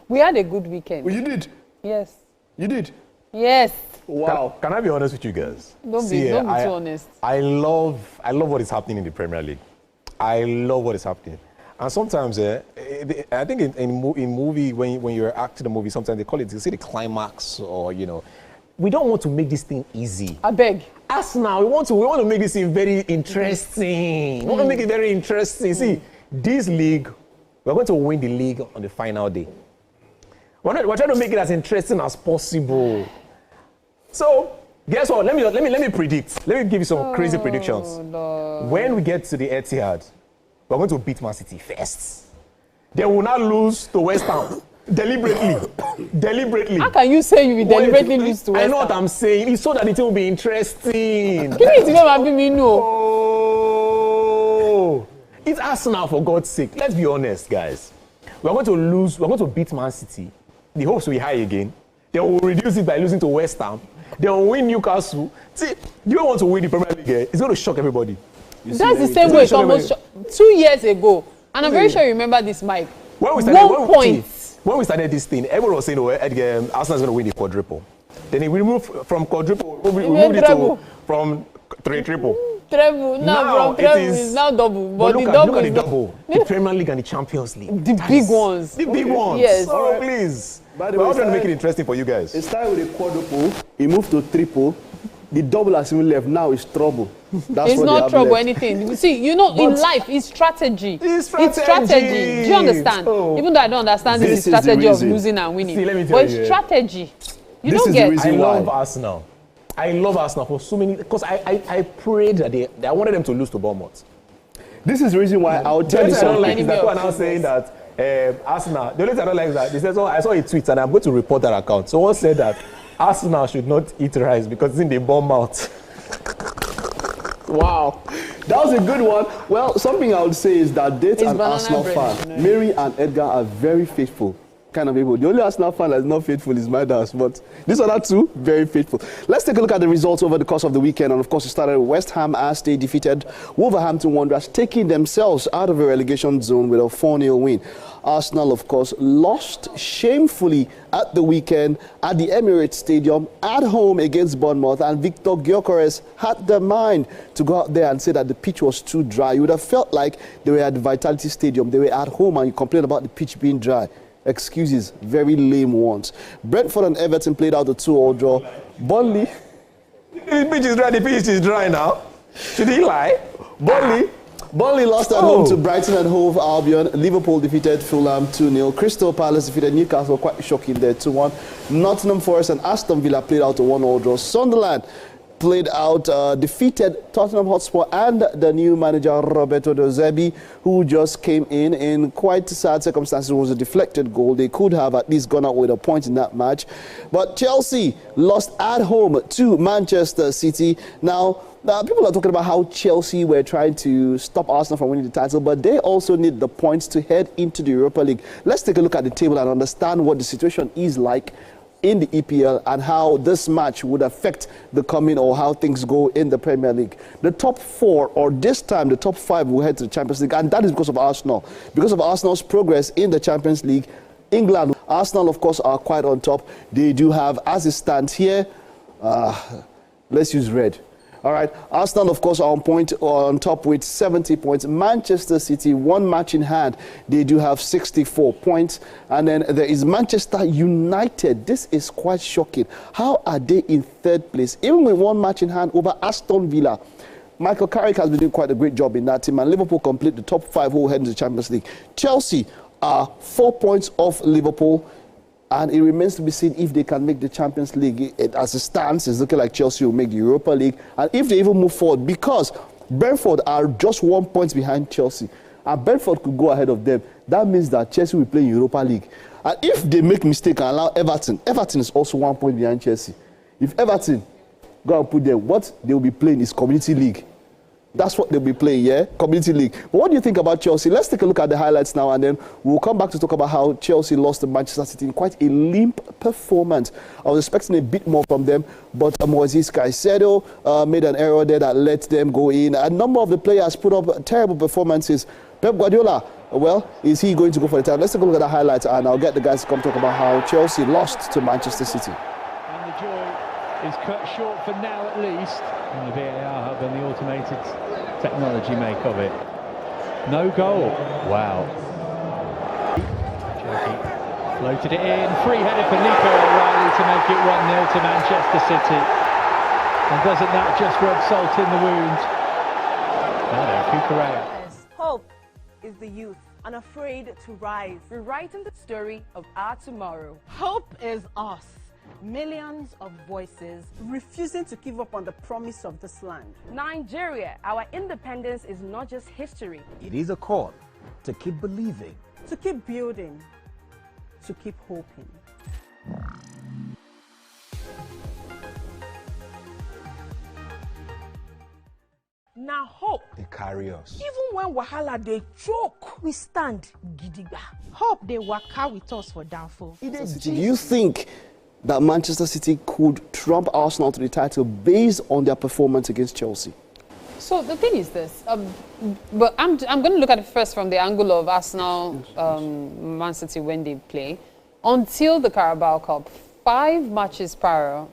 We had a good weekend. Well, you did? Yes. You did? Yes. Wow. Can I be honest with you guys? Don't be too honest. I love what is happening in the Premier League. I love what is happening. And sometimes, I think in movie, when you're acting a movie, sometimes they call it, you see the climax, or, we don't want to make this thing easy. I beg. Arsenal, we want to make this thing very interesting. We want to make it very interesting. See, this league, we're going to win the league on the final day. We're trying to make it as interesting as possible. So, guess what? Let me predict. Let me give you some crazy predictions. Lord. When we get to the Etihad, we're going to beat Man City first. They will not lose to West Ham. Deliberately. How can you say you will deliberately lose to West Ham? I know what I'm saying. It's so that it will be interesting. Oh, it's Arsenal, for God's sake. Let's be honest, guys. We're going to lose. We're going to beat Man City. The hopes will be high again. They will reduce it by losing to West Ham. They will win Newcastle. See, you don't want to win the Premier League. It's going to shock everybody. That's the same way it almost 2 years ago. And I'm very sure you remember this, Mike. When we started this thing, everyone was saying, Arsenal is going to win the quadruple. Then we moved from quadruple, we moved it to from triple. Treble. Now from treble is now double. But look at the double. The Premier League and the Champions League. The big ones. The big ones. Yes. Oh, please. By the way, we're trying to make it interesting for you guys. It started with a quadruple. It moved to triple. The double has even left. Now it's trouble. That's it's what not trouble left. anything. See, in life, it's strategy. It's strategy. Do you understand? Oh. Even though I don't understand this strategy of losing and winning. See, let me tell but you, it's strategy. You this don't is get. The reason I love Arsenal. I love Arsenal for so many, because I prayed that I wanted them to lose to Bournemouth. This is the reason why I'll tell you something. Like people are now saying that Arsenal, the only thing I don't like is that they said, I saw a tweet and I'm going to report that account. Someone said that Arsenal should not eat rice because it's in the Bournemouth. Wow. That was a good one. Well, something I would say is that Date's an Arsenal fan. Mary and Edgar are very faithful kind of people. The only Arsenal fan that's not faithful is my dad, but these other two, very faithful. Let's take a look at the results over the course of the weekend. And of course, it started with West Ham as they defeated Wolverhampton Wanderers, taking themselves out of a relegation zone with a 4-0 win. Arsenal, of course, lost shamefully at the weekend at the Emirates Stadium at home against Bournemouth, and Victor Gyökeres had the mind to go out there and say that the pitch was too dry. You would have felt like they were at the Vitality Stadium. They were at home and you complain about the pitch being dry. Excuses, very lame ones. Brentford and Everton played out a 2-2 draw. Burnley. The pitch is dry. The pitch is dry now. Should he lie? Burnley lost at home to Brighton and Hove Albion. Liverpool defeated Fulham 2-0. Crystal Palace defeated Newcastle, quite shocking there, 2-1. Nottingham Forest and Aston Villa played out a 1-1 draw. Sunderland played out, defeated Tottenham Hotspur and the new manager Roberto De Zerbi, who just came in quite sad circumstances. It was a deflected goal. They could have at least gone out with a point in that match. But Chelsea lost at home to Manchester City. Now, people are talking about how Chelsea were trying to stop Arsenal from winning the title, but they also need the points to head into the Europa League. Let's take a look at the table and understand what the situation is like in the EPL and how this match would affect the coming, or how things go in the Premier League. The top four, or this time the top five, will head to the Champions League, and that is because of Arsenal. Because of Arsenal's progress in the Champions League, England. Arsenal, of course, are quite on top. They do have, as it stands here, let's use red. All right, Arsenal, of course, are on top with 70 points. Manchester City, 1 match in hand. They do have 64 points. And then there is Manchester United. This is quite shocking. How are they in 3rd place? Even with 1 match in hand over Aston Villa. Michael Carrick has been doing quite a great job in that team. And Liverpool complete the top 5 who will head into the Champions League. Chelsea are 4 points off Liverpool. And it remains to be seen if they can make the Champions League. As it stands, it's looking like Chelsea will make the Europa League. And if they even move forward, because Brentford are just 1 point behind Chelsea, and Brentford could go ahead of them, that means that Chelsea will play in Europa League. And if they make mistake and allow Everton is also 1 point behind Chelsea. If Everton go and put them, what they will be playing is Community League. That's what they'll be playing, yeah? Community League. But what do you think about Chelsea? Let's take a look at the highlights now, and then we'll come back to talk about how Chelsea lost to Manchester City in quite a limp performance. I was expecting a bit more from them, but Moises Caicedo made an error there that let them go in. A number of the players put up terrible performances. Pep Guardiola, well, is he going to go for the title? Let's take a look at the highlights, and I'll get the guys to come talk about how Chelsea lost to Manchester City. And the joy is cut short for now at least. And the VAR hub and the automated technology make of it. No goal. Wow. Cherky floated it in. Free header for Nico O'Reilly to make it 1-0 to Manchester City. And doesn't that just rub salt in the wound? Cucurella. Hope is the youth unafraid to rise. Rewriting the story of our tomorrow. Hope is us. Millions of voices refusing to give up on the promise of this land. Nigeria, our independence is not just history. It is a call to keep believing, to keep building, to keep hoping. Now hope. They carry us. Even when wahala they choke, we stand gidigba. Hope they waka with us for downfall. Do you think that Manchester City could trump Arsenal to the title based on their performance against Chelsea? So the thing is this, but I'm going to look at it first from the angle of Arsenal, Man City when they play. Until the Carabao Cup, 5 matches prior,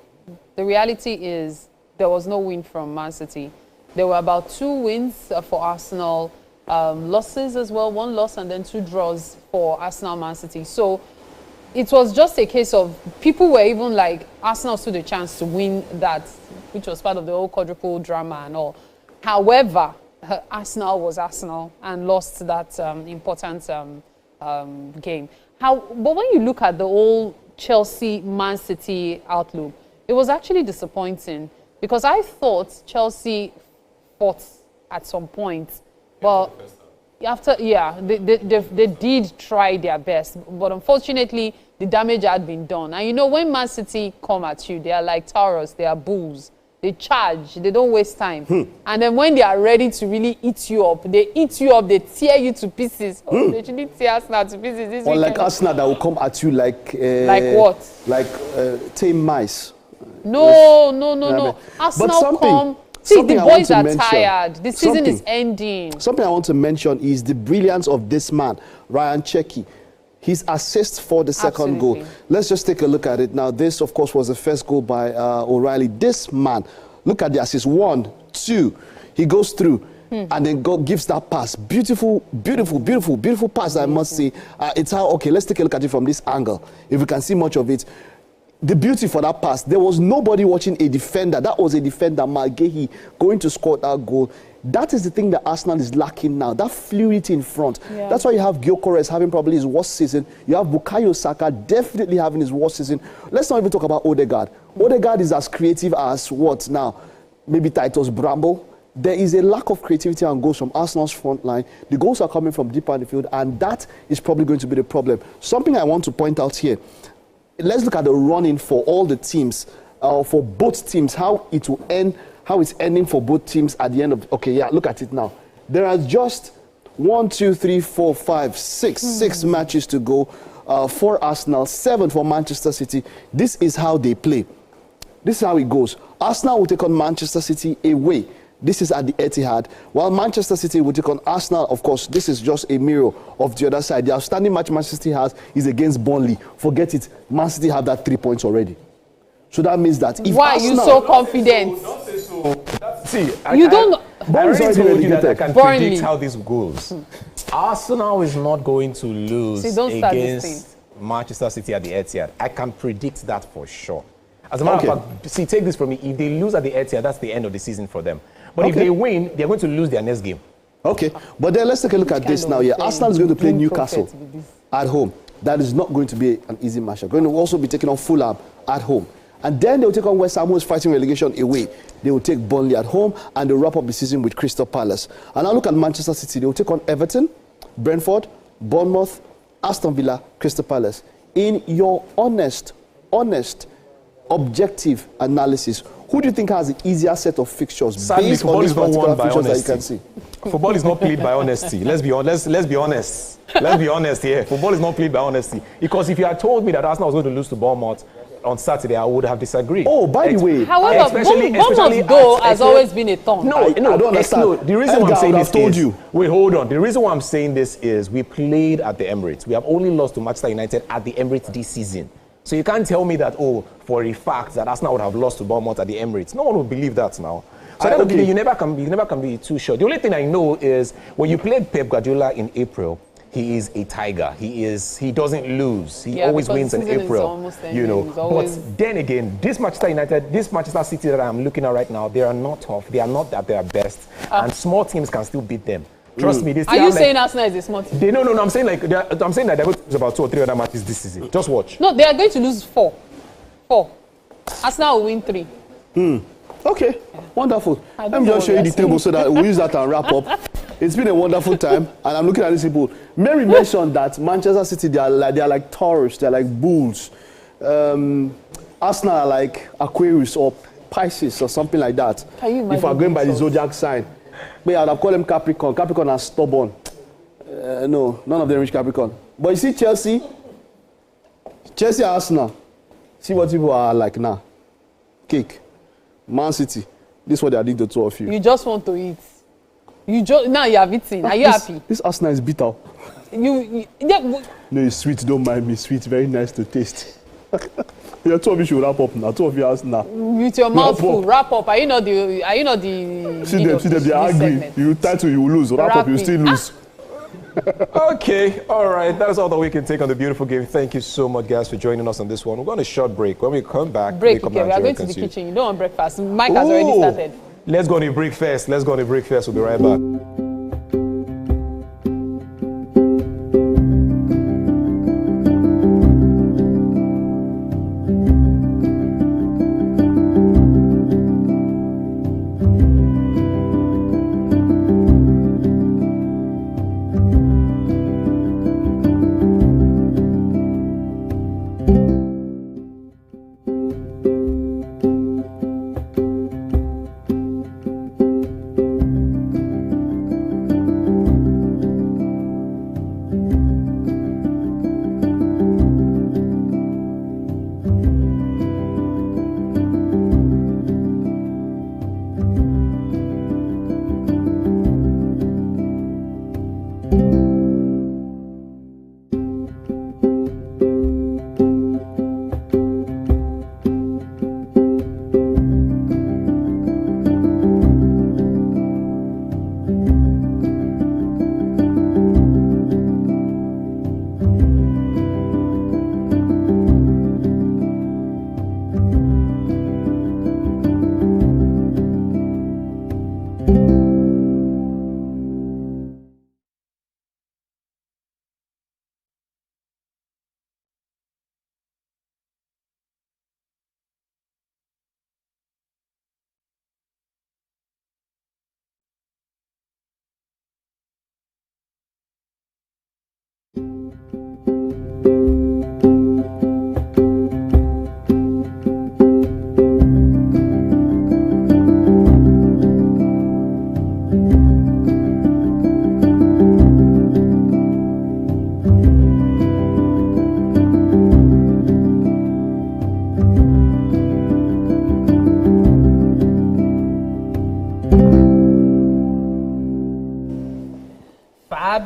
the reality is there was no win from Man City. There were about 2 wins for Arsenal, losses as well, 1 loss and then 2 draws for Arsenal, Man City. So it was just a case of people were even like, Arsenal stood a chance to win that, which was part of the whole quadruple drama and all. However, Arsenal was Arsenal and lost that important game. But when you look at the whole Chelsea-Man City outlook, it was actually disappointing because I thought Chelsea fought at some point. Well, they did try their best, but unfortunately, the damage had been done. And you know, when Man City come at you, they are like Taurus, they are bulls. They charge, they don't waste time. And then when they are ready to really eat you up, they eat you up, they tear you to pieces. Oh, they should tear Arsenal to pieces this Or weekend. like Arsenal that will come at you like... like what? Like tame mice. No. Arsenal come... See, the boys are tired. The season is ending. Something I want to mention is the brilliance of this man, Ryan Cherky. His assist for the second goal. Let's just take a look at it. Now, this, of course, was the first goal by O'Reilly. This man, look at the assist. 1, 2. He goes through and then gives that pass. Beautiful pass, I must say. It's how, okay, let's take a look at it from this angle. If we can see much of it. The beauty for that pass, there was nobody watching a defender. That was a defender, Malgehi, going to score that goal. That is the thing that Arsenal is lacking now, that fluidity in front. Yeah. That's why you have Gyökeres having probably his worst season. You have Bukayo Saka definitely having his worst season. Let's not even talk about Odegaard. Odegaard is as creative as what now? Maybe Titus Bramble. There is a lack of creativity and goals from Arsenal's front line. The goals are coming from deeper in the field, and that is probably going to be the problem. Something I want to point out here. Let's look at the running for all the teams, for both teams, how it will end, how it's ending for both teams at the end of... Okay, yeah, look at it now. There are just 1, 2, 3, 4, 5, 6 matches to go for Arsenal, 7 for Manchester City. This is how they play. This is how it goes. Arsenal will take on Manchester City away. This is at the Etihad. While Manchester City will take on Arsenal, of course, this is just a mirror of the other side. The outstanding match Manchester City has is against Burnley. Forget it. Man City have that 3 points already. So that means that if Why Arsenal, are you so confident? See, You don't. I already told you that I can Burnley. predict how this goes. Arsenal is not going to lose See, don't start this against Manchester City at the Etihad. I can predict that for sure. As a matter of fact, see, take this from me. If they lose at the Etihad, that's the end of the season for them. But if they win, they're going to lose their next game. Okay, but then let's take a look at this now. Yeah, Arsenal is going to play Newcastle at home. That is not going to be an easy match. They're going to also be taking on Fulham at home. And then they'll take on West Ham, who is fighting relegation away. They will take Burnley at home, and they'll wrap up the season with Crystal Palace. And now look at Manchester City. They will take on Everton, Brentford, Bournemouth, Aston Villa, Crystal Palace. In your honest, objective analysis, who do you think has the easier set of fixtures? Sadly, based football on is these not particular won by fixtures that you honesty. can see? Football is not played by honesty. Let's be honest. Let's be honest. Let's be honest here. Football is not played by honesty. Because if you had told me that Arsenal was going to lose to Bournemouth on Saturday, I would have disagreed. Oh, by the way, However, Bournemouth though has always been a thorn. No, I don't understand. No, the reason why I'm Edgar saying would this have told is, you. wait, hold on. The reason why I'm saying this is we played at the Emirates. We have only lost to Manchester United at the Emirates this season. So you can't tell me that, oh, for a fact that Arsenal would have lost to Bournemouth at the Emirates. No one would believe that now. So at the end of the day, you never can be too sure. The only thing I know is when you played Pep Guardiola in April, he is a tiger. He doesn't lose. He always wins in April. You know. But then again, this Manchester City that I'm looking at right now, they are not tough. They are not at their best. And small teams can still beat them. Trust me. Are you saying Arsenal is a small team? No. I'm saying that they're going to lose about 2 or 3 other matches this season. Just watch. No, they are going to lose 4. Arsenal will win 3. Okay, wonderful. Let me just show you the table so that we'll use that and wrap up. It's been a wonderful time, and I'm looking at these people. Mary mentioned that Manchester City, they are like Taurus, they're like bulls. Arsenal are like Aquarius or Pisces or something like that. Can you imagine if we're going by the zodiac sign. But I'd have called them Capricorn. Capricorn are stubborn. No, none of them reach Capricorn. But you see Chelsea Arsenal. See what people are like now. Cake. Man City. This is what they are doing to 2 of you. You just want to eat. Now you have eaten. Are you happy? This Arsenal is bitter. Yeah. No, it's sweet. Don't mind me. Sweet. Very nice to taste. Yeah, 2 of you should wrap up now. 2 of you Arsenal. With your mouth full, wrap up. Are you not the? See them. They are angry. You title, you will lose. Wrap up, you still lose. Okay, all right. That is all that we can take on the beautiful game. Thank you so much, guys, for joining us on this one. We're going to short break. When we come back, we are going to the kitchen. You don't want breakfast. Mike has already started. Let's go on a break first. We'll be right back.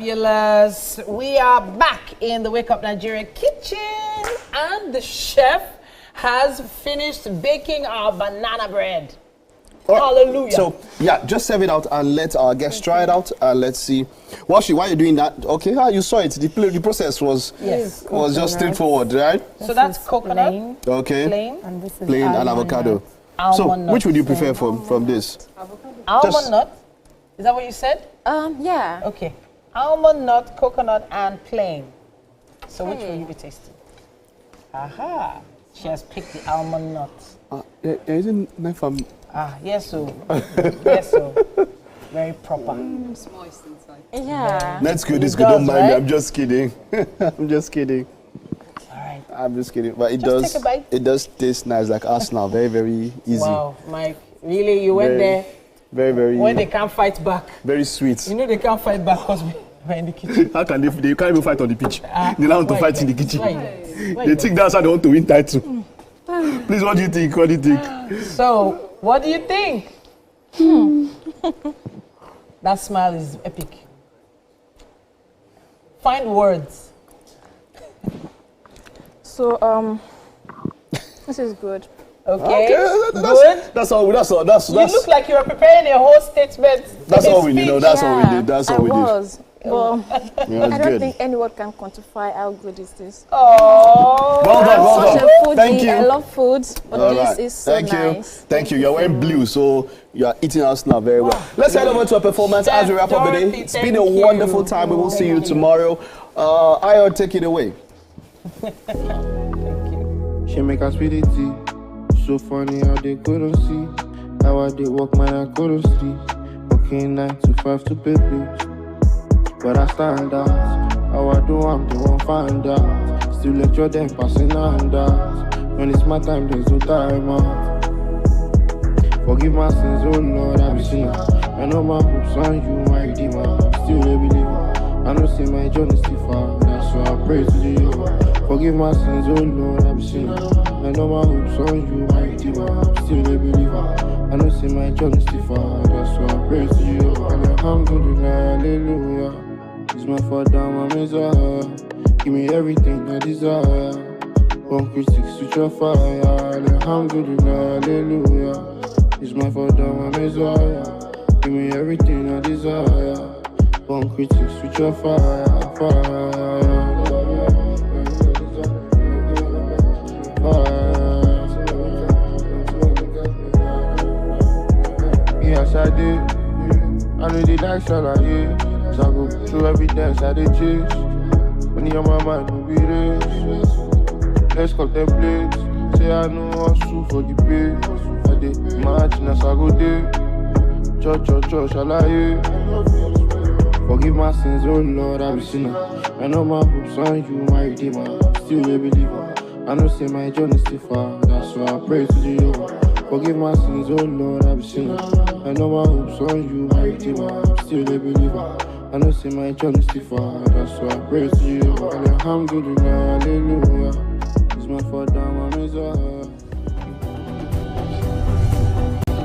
Fabulous. We are back in the Wake Up Nigeria kitchen, and the chef has finished baking our banana bread. Hallelujah. So, yeah, just serve it out and let our guests try it out. Let's see. While you're doing that, okay, you saw it. The process was just straightforward, right? So that's coconut. Okay. Plain. And this is Plain and avocado. So, which would you prefer from this? Almond nut. Is that what you said? Yeah. Okay. Almond nut, coconut, and plain. So which will you be tasting? Aha. She has picked the almond nut. Isn't knife yes, so. Yes, so. Very proper. It's moist inside. Yeah. That's good. It's good. Don't mind me. I'm just kidding. I'm just kidding. All right. I'm just kidding. But Just take a bite. it does taste nice, like us now. Very, very easy. Wow, Mike. Really, you went there Very, very. when they can't fight back. Very sweet. You know they can't fight back because we're in the kitchen. How can they can't even fight on the pitch? They now want to fight in the kitchen. Why They think that's how they want to win title. Please, what do you think? What do you think? So, what do you think? That smile is epic. Find words. So, this is good. Okay. Good. That's all. You look like you were preparing a whole statement. That's all we need. No, that's all we did. That's all we did. Well, Yeah, I don't good. think anyone can quantify how good is this. Oh, well done. Such a foodie. Thank you. I love food, but All this right. is so Thank nice. you. Thank you. You're wearing blue, so you are eating us now very well. Let's head over to a performance as we wrap up the day. It's been a wonderful time. We will see you tomorrow. Ayo, take it away. She make us with it tea. So funny how they couldn't see. How I did walk, man, I couldn't sleep. Working 9 to 5 to pay bills. But I stand out. How I do, I'm the one find out. Still lecture them passing handouts. When it's my time, there's no time out. Forgive my sins, oh Lord, I be sinner. I know my hopes on you, my redeemer. Still a believer. I know see my journey still far. That's why I pray to the Forgive my sins, oh Lord, I be sinner. I know my hopes on you, my redeemer. Still a believer. I know see my journey still far. That's why I pray to you. Alhamdulillah, hallelujah. It's my father, my Messiah. Give me everything I desire. One critics switch your fire. Alhamdulillah, hallelujah. It's my father, my Messiah. Give me everything I desire. One critics switch your fire. Yes, I did. I know the lights all I hear. So I go through every dance I did chase. When you're my mind, will be this. Let's contemplate. Say I know hustle for the pay. I did imagine as I go there. Church, shall I hear? Forgive my sins, oh Lord, I be sinner. I know my hopes on you, my redeemer. Still a believer. I know say my journey still far. That's why I pray to the Forgive my sins, oh Lord, I be sinner. I know my hopes on you, my redeemer. Still a believer. I know say my journey still far. That's why I pray to you. Alhamdulillah, hallelujah. It's my father, my Messiah.